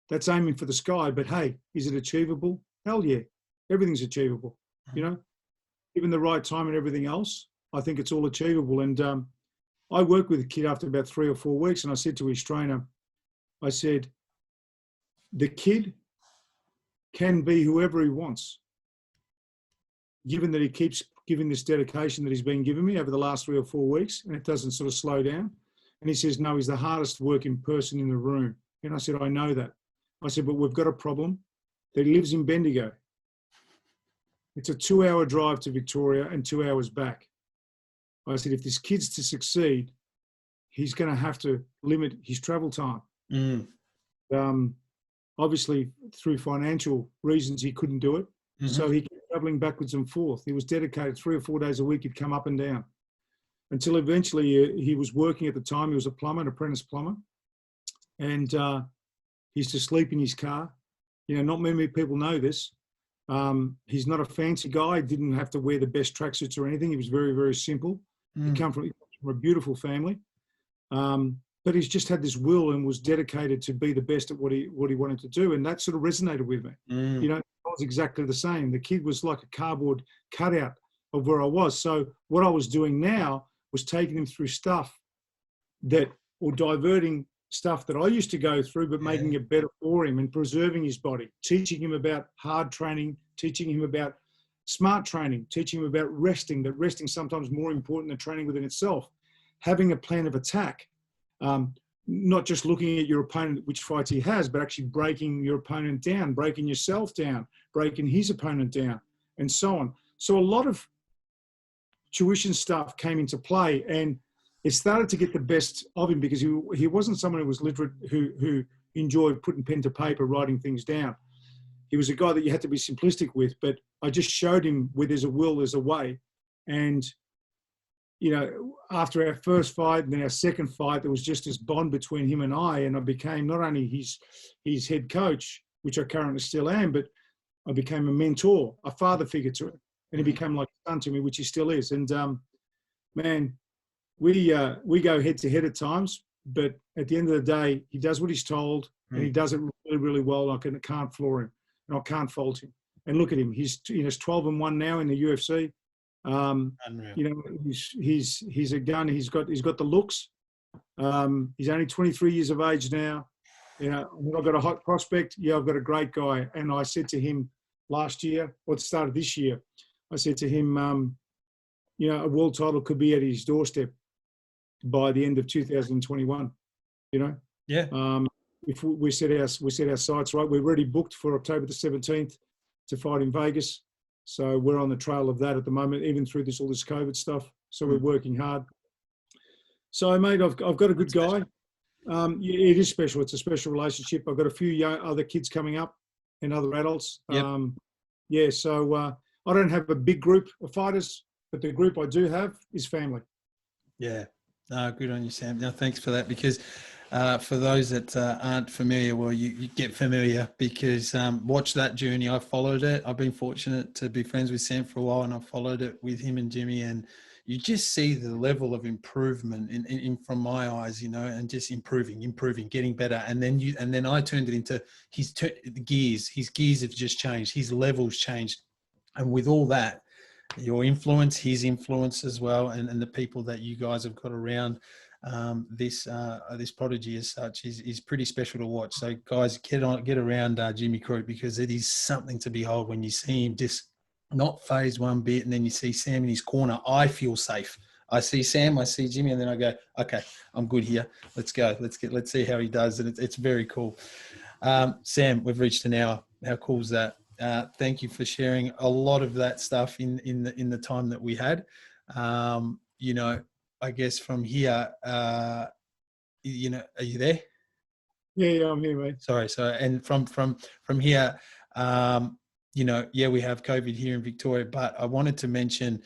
that's aiming for the sky, but hey, is it achievable? Hell yeah, everything's achievable. You know, given the right time and everything else, I think it's all achievable. And I worked with the kid after about 3 or 4 weeks, and I said to his trainer, I said, the kid can be whoever he wants, given that he keeps giving this dedication that he's been giving me over the last 3 or 4 weeks, and it doesn't sort of slow down. And he says, no, he's the hardest working person in the room. And I said, I know that. I said, but we've got a problem. that he lives in Bendigo. It's a 2-hour drive to Victoria and 2 hours back. I said, if this kid's to succeed, he's going to have to limit his travel time. Obviously, through financial reasons, he couldn't do it. So he kept traveling backwards and forth. He was dedicated 3 or 4 days a week. He'd come up and down until eventually he was working at the time. He was a plumber, an apprentice plumber. And he used to sleep in his car. You know, not many people know this. He's not a fancy guy. He didn't have to wear the best tracksuits or anything. He was very, very simple. He came from a beautiful family. But he's just had this will and was dedicated to be the best at what he wanted to do. And that sort of resonated with me. You know, I was exactly the same. The kid was like a cardboard cutout of where I was. So what I was doing now was taking him through stuff or diverting stuff that I used to go through, but making it better for him and preserving his body, teaching him about hard training, teaching him about smart training, teaching him about resting, that resting sometimes more important than training within itself, having a plan of attack, not just looking at your opponent, which fights he has, but actually breaking your opponent down, breaking yourself down, breaking his opponent down, and so on. So a lot of tuition stuff came into play, and it started to get the best of him because he wasn't someone who was literate, who enjoyed putting pen to paper, writing things down. He was a guy that you had to be simplistic with, but I just showed him where there's a will, there's a way. And, you know, after our first fight and then our second fight, there was just this bond between him and I became not only his head coach, which I currently still am, but I became a mentor, a father figure to him. And he became like a son to me, which he still is. And, man, we go head to head at times, but at the end of the day, he does what he's told, and he does it really, really well. I can't floor him, and I can't fault him. And look at him; he's 12-1 now in the UFC. You know, he's a gun. He's got the looks. He's only 23 years of age now. You know, I've got a hot prospect. Yeah, I've got a great guy. And I said to him last year, or at the start of this year, I said to him, you know, a world title could be at his doorstep by the end of 2021, you know? Yeah. If we set our sights right, we're already booked for October the 17th to fight in Vegas. So we're on the trail of that at the moment, even through all this COVID stuff. So we're working hard. So, mate, I've got a good guy. It is special. It's a special relationship. I've got a few other kids coming up and other adults. Yep. So I don't have a big group of fighters, but the group I do have is family. Yeah. No, good on you, Sam. No, thanks for that, because for those that aren't familiar, well, you get familiar because watch that journey. I followed it. I've been fortunate to be friends with Sam for a while, and I followed it with him and Jimmy, and you just see the level of improvement in from my eyes, you know, and just improving, getting better. And then I turned it into his gears. His gears have just changed. His levels changed. And with all that, your influence, his influence as well, and the people that you guys have got around this prodigy as such is pretty special to watch. So guys, get around Jimmy Crute, because it is something to behold when you see him just not phased one bit, and then you see Sam in his corner. I feel safe. I see Sam, I see Jimmy, and then I go, okay, I'm good here. Let's go. Let's see how he does. And it's very cool. Sam, we've reached an hour. How cool is that? Thank you for sharing a lot of that stuff in the time that we had. You know, I guess from here, you know, are you there? Yeah, I'm here, mate. Sorry. And from here, you know, yeah, we have COVID here in Victoria, but I wanted to mention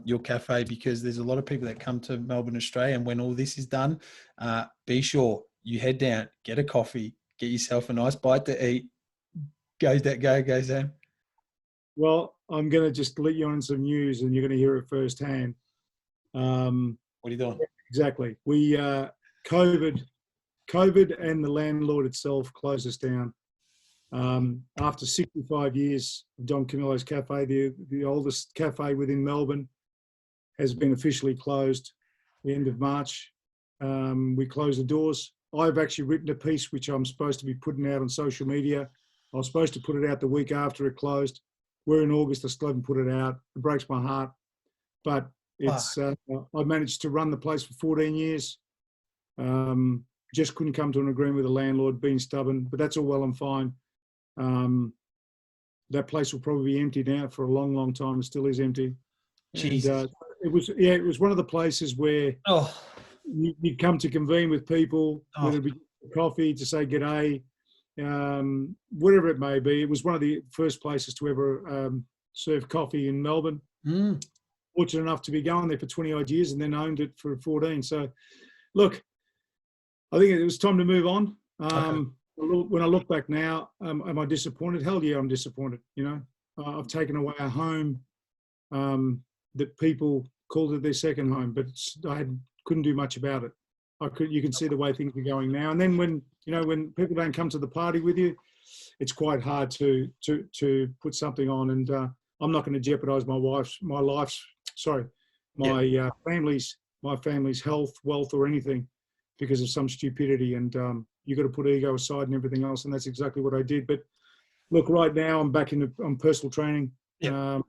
your cafe, because there's a lot of people that come to Melbourne, Australia, and when all this is done, be sure you head down, get a coffee, get yourself a nice bite to eat. Go, Sam. Well, I'm going to just let you on some news, and you're going to hear it firsthand. What are you doing? Exactly. We COVID and the landlord itself closed us down. After 65 years, Don Camillo's Cafe, the oldest cafe within Melbourne, has been officially closed the end of March. We closed the doors. I've actually written a piece which I'm supposed to be putting out on social media. I was supposed to put it out the week after it closed. We're in August. I still haven't put it out. It breaks my heart. But it's I managed to run the place for 14 years. Just couldn't come to an agreement with the landlord, being stubborn. But that's all well and fine. that place will probably be empty now for a long, long time. It still is empty. Jesus. And it was one of the places where Oh, you'd come to convene with people, Oh. whether it be coffee, to say g'day, whatever it may be. It was one of the first places to ever serve coffee in Melbourne. Fortunate enough to be going there for 20 odd years and then owned it for 14. So, look, I think it was time to move on. Okay. When I look back now, am I disappointed? Hell yeah, I'm disappointed. You know, I've taken away a home that people called it their second home, but I couldn't do much about it. You can see the way things are going now. And then when people don't come to the party with you, it's quite hard to put something on. And I'm not going to jeopardize my family's health, wealth, or anything because of some stupidity. And you've got to put ego aside and everything else. And that's exactly what I did. But look, right now I'm back on personal training. Yep.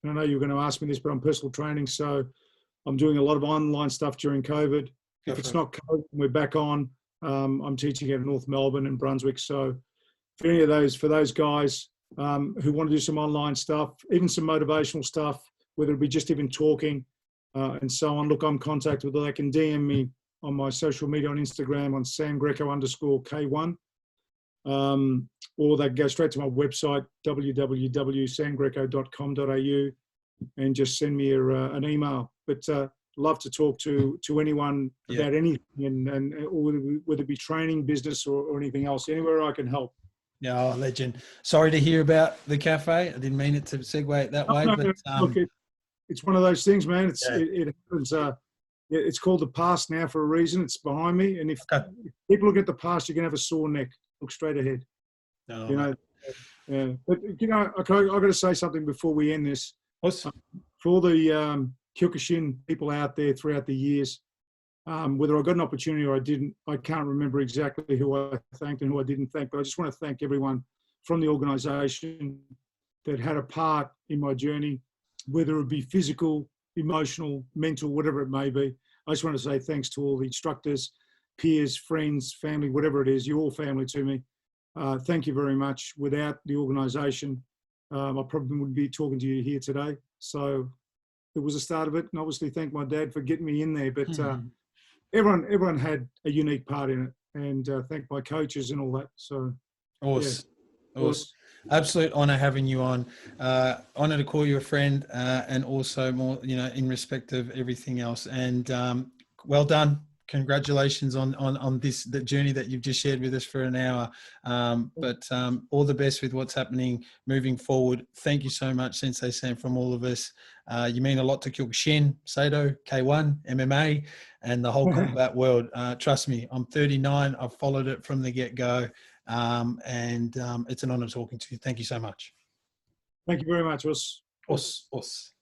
I know you're going to ask me this, but I'm personal training. So I'm doing a lot of online stuff during COVID. If it's not COVID, we're back on. I'm teaching at North Melbourne and Brunswick. So for any of those guys who want to do some online stuff, even some motivational stuff, whether it be just even talking and so on, look, I'm contacted with. They can DM me on my social media on Instagram on @SamGreco_K1. Or they can go straight to my website, www.samgreco.com.au, and just send me an email. But love to talk to anyone about anything, and whether it be training, business, or anything else, anywhere I can help. Yeah, legend. Sorry to hear about the cafe. I didn't mean it to segue it that way. No, but look, it's one of those things, man. It happens. It's called the past now for a reason. It's behind me. And if people look at the past, you're going to have a sore neck. Look straight ahead. No, you know, but you know, I've got to say something before we end this. Awesome. For all the Kyokushin people out there throughout the years, whether I got an opportunity or I didn't, I can't remember exactly who I thanked and who I didn't thank, but I just want to thank everyone from the organisation that had a part in my journey, whether it be physical, emotional, mental, whatever it may be. I just want to say thanks to all the instructors, peers, friends, family, whatever it is. You're all family to me. Thank you very much. Without the organisation, I probably wouldn't be talking to you here today. So it was the start of it. And obviously thank my dad for getting me in there. But everyone had a unique part in it. And thank my coaches and all that. So awesome. Yeah. Awesome. Absolute honor having you on. Honor to call you a friend, and also more, you know, in respect of everything else. And well done. Congratulations on the journey that you've just shared with us for an hour. But all the best with what's happening moving forward. Thank you so much, Sensei Sam, from all of us. You mean a lot to Kyokushin, Sado, K1, MMA, and the whole combat world. Trust me, I'm 39. I've followed it from the get-go. And it's an honor talking to you. Thank you so much. Thank you very much, Us. Us.